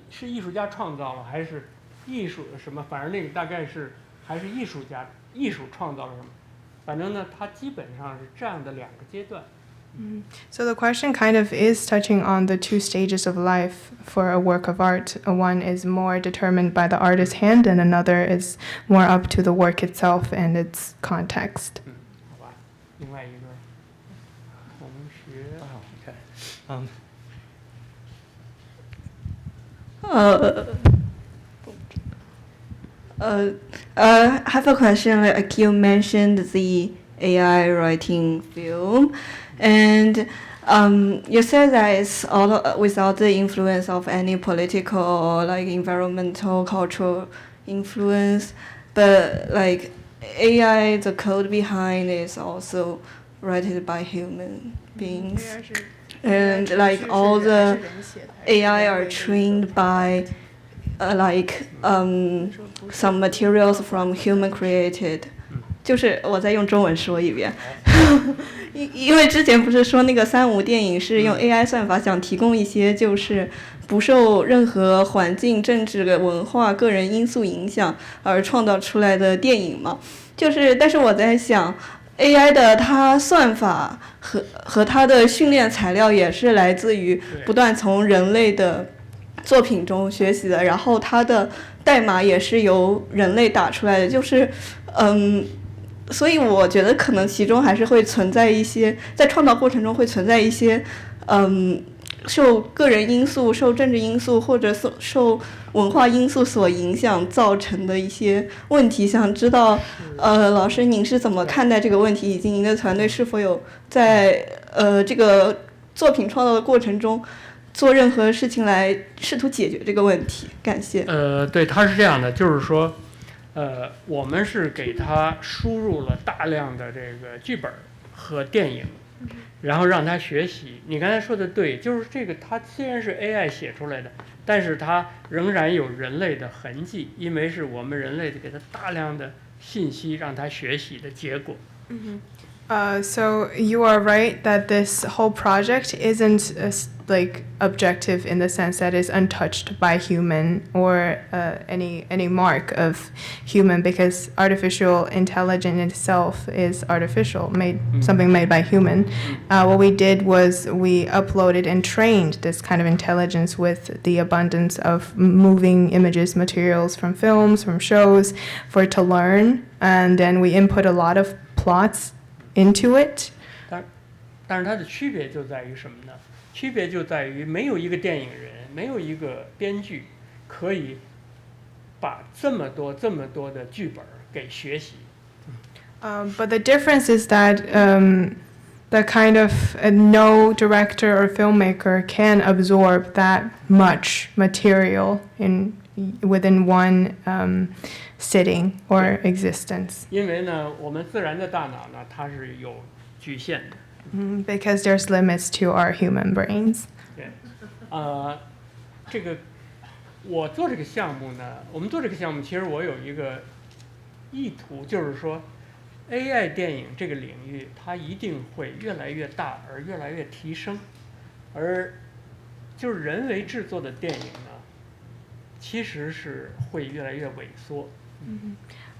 是艺术家创造了，还是艺术什么？反正那个大概是还是艺术创造了什么？反正呢，它基本上是这样的两个阶段。So the question kind of is touching on the two stages of life for a work of art. One is more determined by the artist's hand, and another is more up to the work itself and its context. 好吧，另外一个同学。Okay. I have a question. Like you mentioned the AI writing film, and you said that it's all without the influence of any political or like environmental, cultural influence. But like AI, the code behind is also written by human beings, and like all the AI are trained by some materials from human created. 就是我再用中文说一遍，因为之前不是说那个3.5电影是用 AI 算法想提供一些就是不受任何环境、政治、文化、个人因素影响而创造出来的电影嘛。但是我在想 AI 的它算法和它的训练材料也是来自于不断从人类的作品中学习的，然后它的代码也是由人类打出来的，所以我觉得可能其中还是会存在一些在创造过程中会存在一些受个人因素、受政治因素或者受文化因素所影响造成的一些问题，想知道老师您是怎么看待这个问题，以及您的团队是否有在这个作品创造的过程中做任何事情来试图解决这个问题？感谢。对，它是这样的，就是说我们是给他输入了大量的这个剧本和电影，然后让他学习。你刚才说的对，就是这个它虽然是 AI 写出来的，但是它仍然有人类的痕迹，因为是我们人类给它大量的信息让它学习的结果。So you are right that this whole project isn't like objective in the sense that it's untouched by human or any mark of human, because artificial intelligence itself is artificial, something made by human. What we did was we uploaded and trained this kind of intelligence with the abundance of moving images, materials from films, from shows, for it to learn, and then we input a lot of plots into it. 但是它的区别就在于什么呢？区别就在于没有一个电影人，没有一个编剧可以把这么多的剧本给学习。But the difference is that the kind of no director or filmmaker can absorb that much material within one sitting or existence. 因为呢，我们自然的大脑呢，它是有局限的。Because there's limits to our human brains. 对，这个我做这个项目呢，我们做这个项目，其实我有一个意图，就是说 ，AI 电影这个领域，它一定会越来越大，而越来越提升，而就是人为制作的电影呢，其实是会越来越萎缩。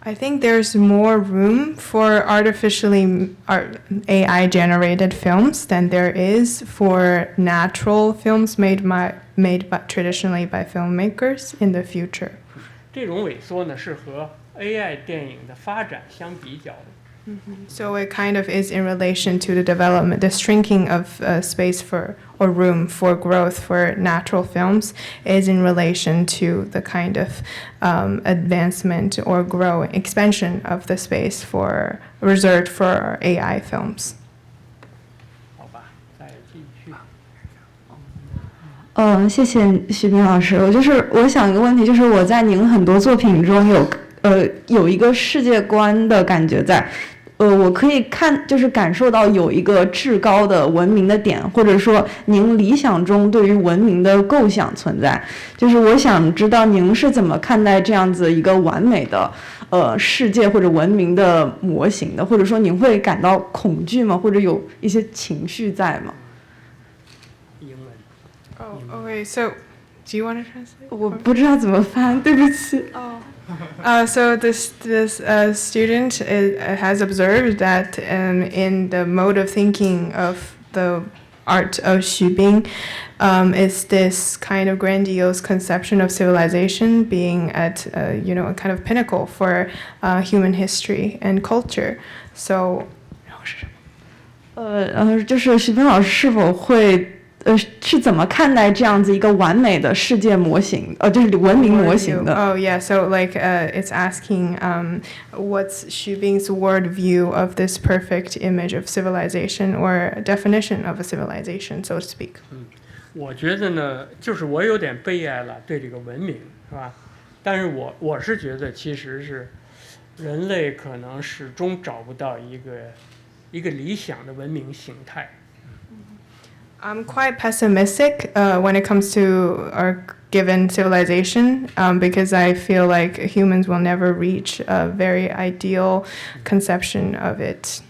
I think there's more room for AI generated films than there is for natural films made traditionally by filmmakers in the future. 这种萎缩呢，是和 AI 电影的发展相比较的。So it kind of is in relation to the development, the shrinking of space or room for growth for natural films is in relation to the kind of advancement or expansion of the space reserved for AI films. 好吧，再继续。谢谢徐斌老师。我想一个问题，就是我在您很多作品中有一个世界观的感觉在。我可以感受到有一个至高的文明的点，或者说您理想中对于文明的构想存在。就是我想知道您是怎么看待这样子一个完美的世界或者文明的模型的，或者说您会感到恐惧吗？或者有一些情绪在吗？英文。Oh, okay. So, do you want to translate? 我不知道怎么翻，对不起。So this student has observed that in the mode of thinking of the art of Xu Bing is this kind of grandiose conception of civilization being at a kind of pinnacle for human history and culture. So 就是徐斌老师是否会是怎么看待这样子一个完美的世界模型，就是文明模型的 Oh yeah, so like it's asking what's Xu Bing's word view of this perfect image of civilization or definition of a civilization, so to speak. 我觉得呢，就是我有点悲哀了，对这个文明是吧？但是我是觉得其实是人类可能始终找不到一个理想的文明形态。I'm quite pessimistic when it comes to our given civilization because I feel like humans will never reach a very ideal conception of it.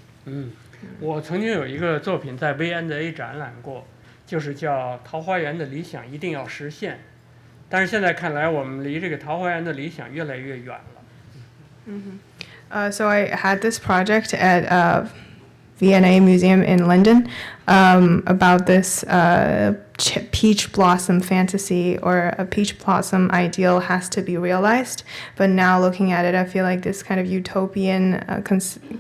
我曾经有一个作品在 V&A 展览过，就是叫《桃花源的理想一定要实现》，但是现在看来，我们离这个桃花源的理想越来越远了。So I had this project at V&A Museum in London about this peach blossom fantasy or a peach blossom ideal has to be realized. But now looking at it, I feel like this kind of utopian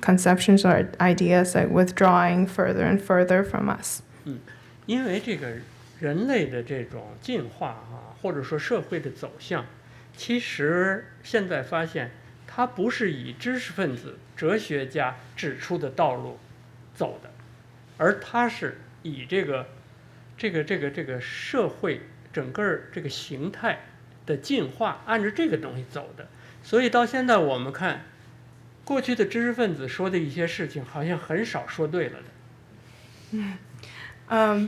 conceptions or ideas are withdrawing further and further from us. 因为这个人类的这种进化或者说社会的走向，其实现在发现它不是以知识分子、哲学家指出的道路走的，而它是以这个社会整个这个形态的进化，按照这个东西走的。所以到现在我们看，过去的知识分子说的一些事情，好像很少说对了的。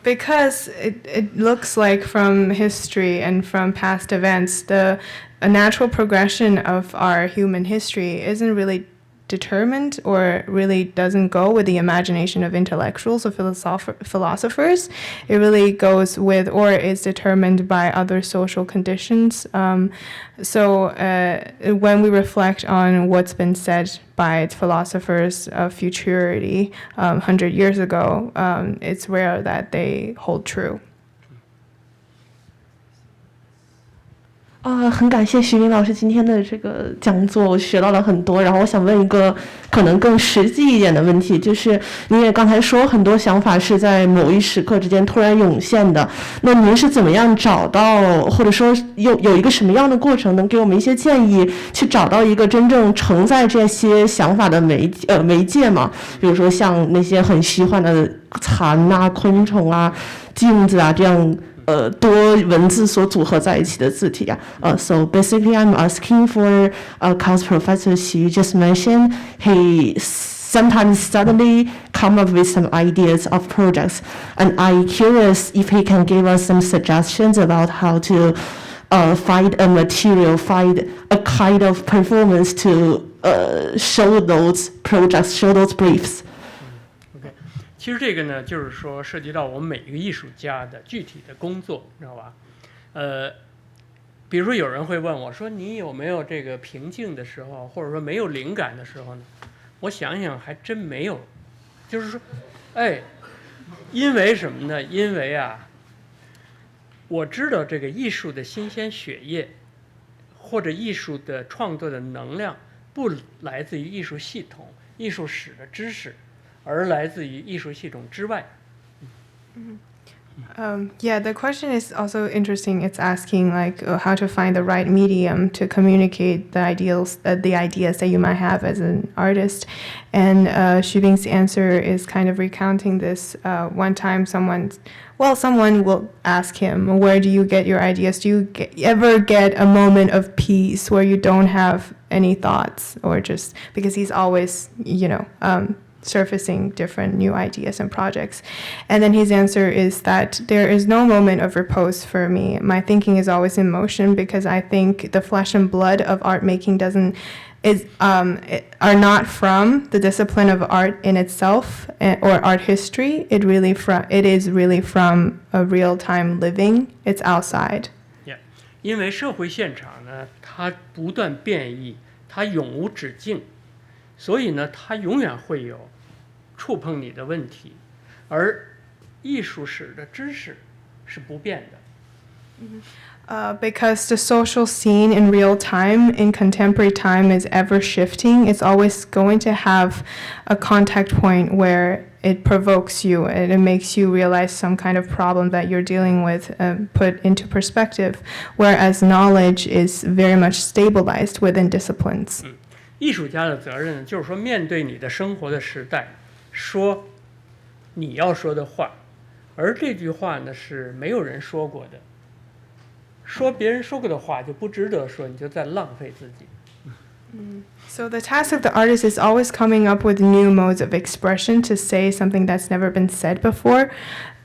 Because it looks like from history and from past events, a natural progression of our human history isn't really determined or really doesn't go with the imagination of intellectuals or philosophers. It really goes with or is determined by other social conditions. So when we reflect on what's been said by philosophers of futurity 100 years ago, it's rare that they hold true. 很感谢徐斌老师今天的这个讲座，我学到了很多。然后我想问一个可能更实际一点的问题，就是您也刚才说很多想法是在某一时刻之间突然涌现的，那您是怎么样找到，或者说有一个什么样的过程，能给我们一些建议，去找到一个真正承载这些想法的媒介吗？比如说像那些很虚幻的蚕啊、昆虫啊、镜子啊这样。多文字所组合在一起的字体啊。So basically, I'm asking for Carl's Professor Xu just mentioned he sometimes suddenly come up with some ideas of projects, and I'm curious if he can give us some suggestions about how to find a material, find a kind of performance to show those projects, show those briefs. 其实这个呢，就是说涉及到我们每一个艺术家的具体的工作，知道吧？比如说有人会问我说你有没有这个平静的时候，或者说没有灵感的时候呢？我想想还真没有。就是说，因为什么呢？因为啊，我知道这个艺术的新鲜血液，或者艺术的创作的能量，不来自于艺术系统、艺术史的知识，而来自于艺术系统之外。Yeah, the question is also interesting. It's asking like how to find the right medium to communicate the ideas that you might have as an artist. And Xubing's answer is kind of recounting this. One time, someone will ask him, "Where do you get your ideas? Do you ever get a moment of peace where you don't have any thoughts, or just because he's always, surfacing different new ideas and projects?" And then his answer is that there is no moment of repose for me. My thinking is always in motion because I think the flesh and blood of art making are not from the discipline of art in itself or art history. It is really from a real time living. It's outside. Yeah. 因为社会现场呢，它不断变异，它永无止境，所以呢，它永远会有触碰你的问题，而艺术史的知识是不变的。Because the social scene in real time, in contemporary time, is ever shifting. It's always going to have a contact point where it provokes you and it makes you realize some kind of problem that you're dealing with, put into perspective, whereas knowledge is very much stabilized within disciplines. 艺术家的责任就是说，面对你的生活的时代，说你要说的话，而这句话呢是没有人说过的。说别人说过的话就不值得说，你就在浪费自己。So the task of the artist is always coming up with new modes of expression to say something that's never been said before,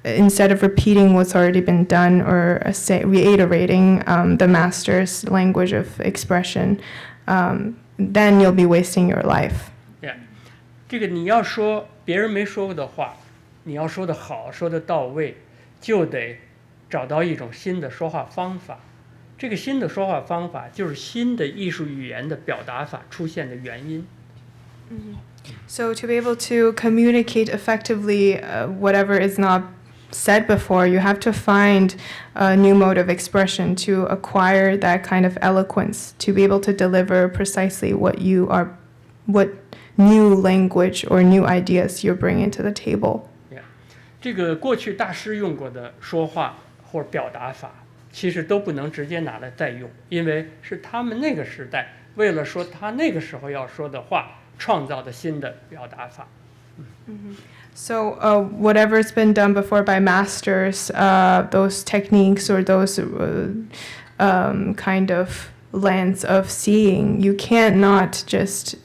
instead of repeating what's already been done or reiterating the master's language of expression. Then you'll be wasting your life. Yeah. 这个你要说别人没说过的话，你要说的好，说的到位，就得找到一种新的说话方法。这个新的说话方法就是新的艺术语言的表达法出现的原因。So to be able to communicate effectively whatever is not said before, you have to find a new mode of expression to acquire that kind of eloquence, to be able to deliver precisely what new language or new ideas you're bringing to the table. 这个过去大师用过的说话或者表达法，其实都不能直接拿来再用，因为是他们那个时代为了说他那个时候要说的话，创造的新的表达法。So whatever's been done before by masters, those techniques or those kind of lens of seeing, you can't not just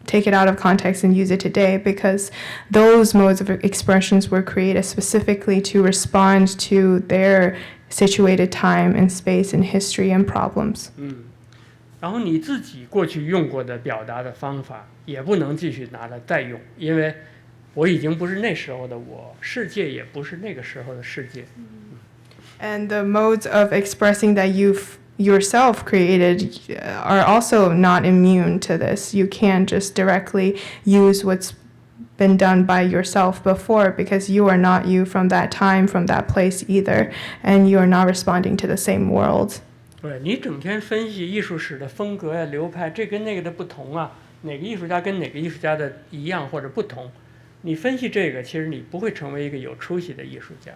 take it out of context and use it today, because those modes of expressions were created specifically to respond to their situated time and space and history and problems. 然后你自己过去用过的表达的方法也不能继续拿来再用，因为我已经不是那时候的我，世界也不是那个时候的世界。And the modes of expressing that you've yourself created are also not immune to this. You can't just directly use what's been done by yourself before, because you are not you from that time, from that place either, and you are not responding to the same world. 对，你整天分析艺术史的风格呀、流派，这跟那个的不同啊，哪个艺术家跟哪个艺术家的一样或者不同，你分析这个，其实你不会成为一个有出息的艺术家。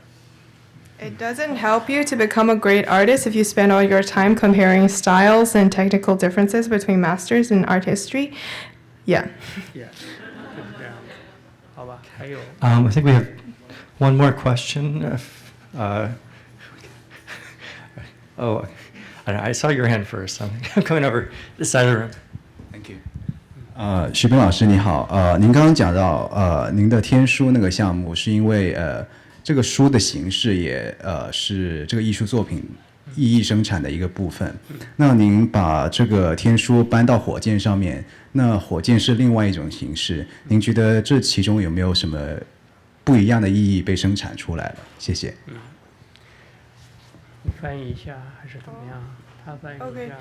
It doesn't help you to become a great artist if you spend all your time comparing styles and technical differences between masters in art history. Yeah. Yeah. 就是这样的。好吧，还有。I think we have one more question. I saw your hand first. I'm coming over this side of the room. Thank you. 徐斌老师你好，您刚刚讲到您的天书那个项目，是因为这个书的形式也是这个艺术作品意义生产的一个部分。那您把这个天书搬到火箭上面，那火箭是另外一种形式，您觉得这其中有没有什么不一样的意义被生产出来了？谢谢。你翻译一下还是怎么样？他翻译一下。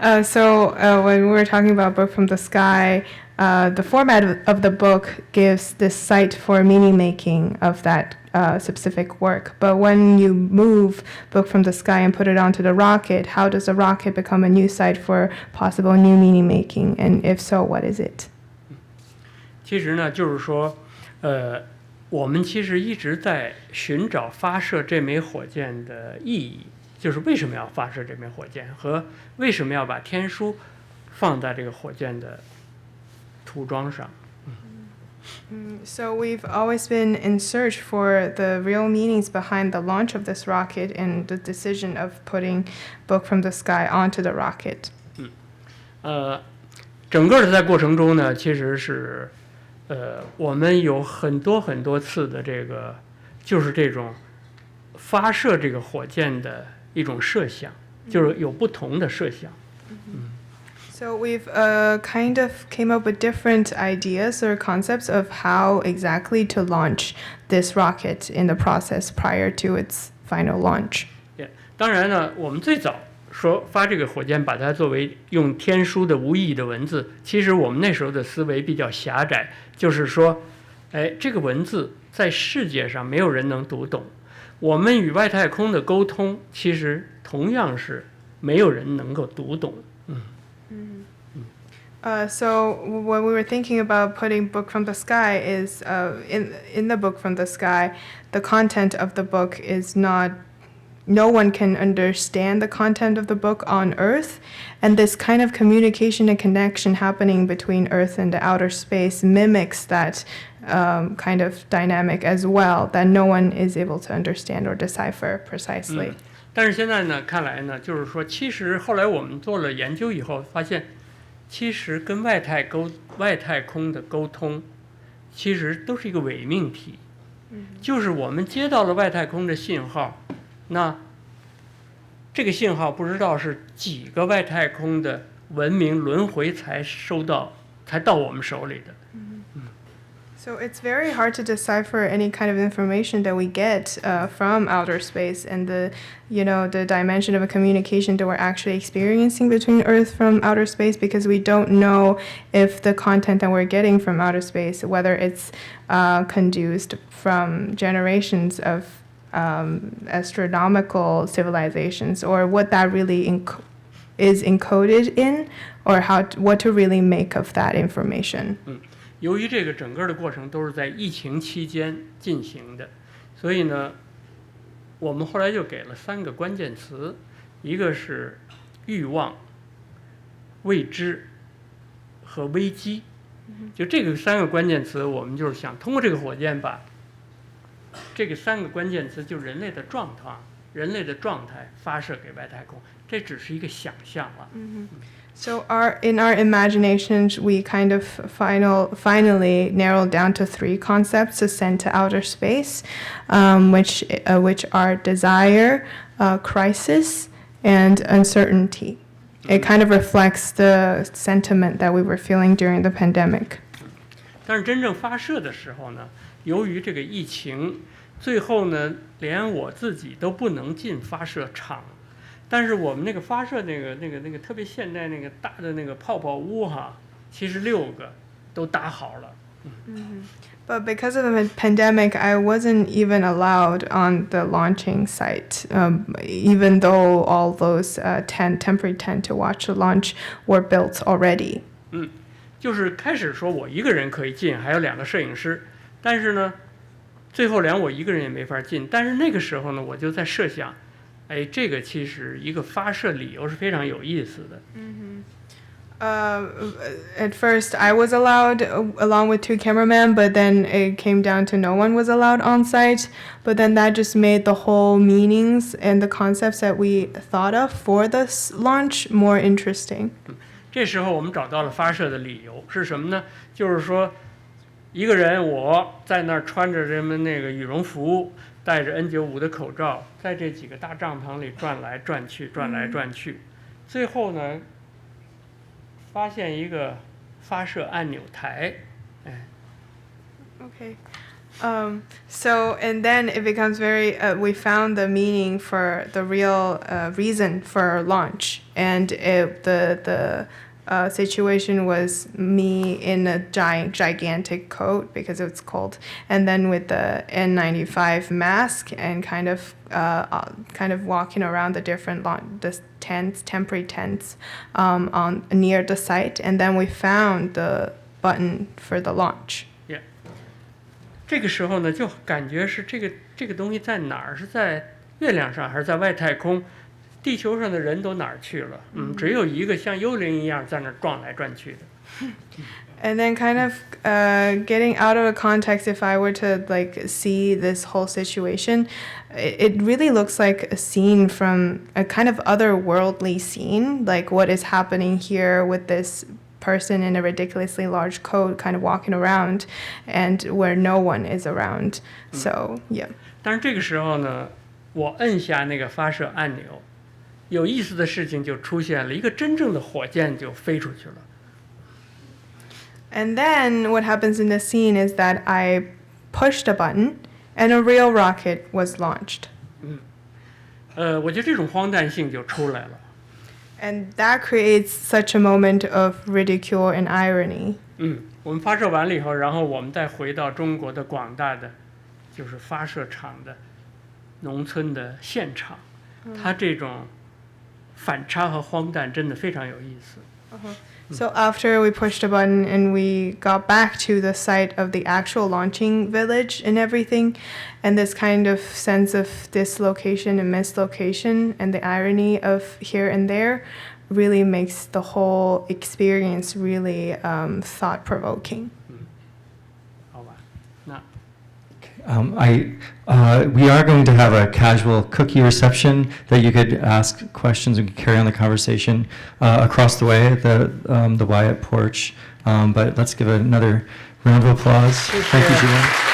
When we were talking about Book from the Sky, the format of the book gives this site for meaning making of that specific work. But when you move Book from the Sky and put it onto the rocket, how does the rocket become a new site for possible new meaning making? And if so, what is it? 其实呢，就是说，我们其实一直在寻找发射这枚火箭的意义，就是为什么要发射这枚火箭，和为什么要把天书放在这个火箭的涂装上。So we've always been in search for the real meanings behind the launch of this rocket and the decision of putting Book from the Sky onto the rocket. 整个的在过程中呢，其实是。我们有很多次的这个，就是这种发射这个火箭的一种设想，就是有不同的设想。So we've kind of came up with different ideas or concepts of how exactly to launch this rocket in the process prior to its final launch. 当然呢，我们最早说发这个火箭，把它作为用天书的无意义的文字，其实我们那时候的思维比较狭窄，就是说，这个文字在世界上没有人能读懂，我们与外太空的沟通，其实同样是没有人能够读懂。So when we were thinking about putting Book from the Sky is in the Book from the Sky, the content of the book is not. No one can understand the content of the book on Earth, and this kind of communication and connection happening between Earth and the outer space mimics that kind of dynamic as well, that no one is able to understand or decipher precisely. 但是现在呢，看来呢，就是说，其实后来我们做了研究以后，发现，其实跟外太空的沟通，其实都是一个伪命题，就是我们接到了外太空的信号。那这个信号不知道是几个外太空的文明轮回才到我们手里的。So it's very hard to decipher any kind of information that we get from outer space and the dimension of a communication that we're actually experiencing between Earth from outer space, because we don't know if the content that we're getting from outer space, whether it's conduced from generations of astronomical civilizations, or what that really is encoded in, or what to really make of that information. 由于这个整个的过程都是在疫情期间进行的，所以呢，我们后来就给了3个关键词，一个是欲望、未知和危机。就这个3个关键词，我们就是想通过这个火箭把这个3个关键词，就人类的状态发射给外太空，这只是一个想象了。So in our imaginations, we kind of finally narrowed down to 3 concepts to send to outer space, which are desire, crisis, and uncertainty. It kind of reflects the sentiment that we were feeling during the pandemic. 但是真正发射的时候呢，由于这个疫情，最后呢，连我自己都不能进发射场。但是我们那个发射那个特别现代那个大的那个泡泡屋哈，其实6个都搭好了。But because of the pandemic, I wasn't even allowed on the launching site, even though all those temporary tent to watch the launch were built already. 就是开始说我一个人可以进，还有2个摄影师，但是呢，最后连我一个人也没法进。但是那个时候呢，我就在设想。这个其实一个发射理由是非常有意思的。At first, I was allowed along with 2 cameramen, but then it came down to no one was allowed on site. But then that just made the whole meanings and the concepts that we thought of for this launch more interesting. 这时候我们找到了发射的理由是什么呢？就是说，一个人我在那儿穿着人们那个羽绒服。戴着 N95 的口罩，在这几个大帐篷里转来转去，最后呢，发现一个发射按钮台，Okay. So, and then it becomes very, we found the meaning for the real reason for launch. And the situation was me in a gigantic coat because it's cold. And then with the N95 mask and kind of walking around the different the tents, temporary tents on near the site. And then we found the button for the launch. 这个时候呢，就感觉是这个东西在哪儿？是在月亮上还是在外太空？地球上的人都哪儿去了？只有一个像幽灵一样在那儿转来转去的。And then kind of getting out of the context, if I were to like see this whole situation, it really looks like a scene from a kind of otherworldly scene, like what is happening here with this person in a ridiculously large coat kind of walking around and where no one is around. So, yeah. 但是这个时候呢，我摁下那个发射按钮，有意思的事情就出现了，一个真正的火箭就飞出去了。And then what happens in the scene is that I pushed a button and a real rocket was launched. 我觉得这种荒诞性就出来了。And that creates such a moment of ridicule and irony. 我们发射完了以后，然后我们再回到中国的广大的，就是发射场的农村的现场，它这种反差和荒诞真的非常有意思。So after we pushed a button and we got back to the site of the actual launching village and everything, and this kind of sense of dislocation and mislocation and the irony of here and there really makes the whole experience really thought-provoking. 好吧，那。We are going to have a casual cookie reception that you could ask questions and carry on the conversation across the way at the Wyatt porch. But let's give another round of applause. Thank you, Julian.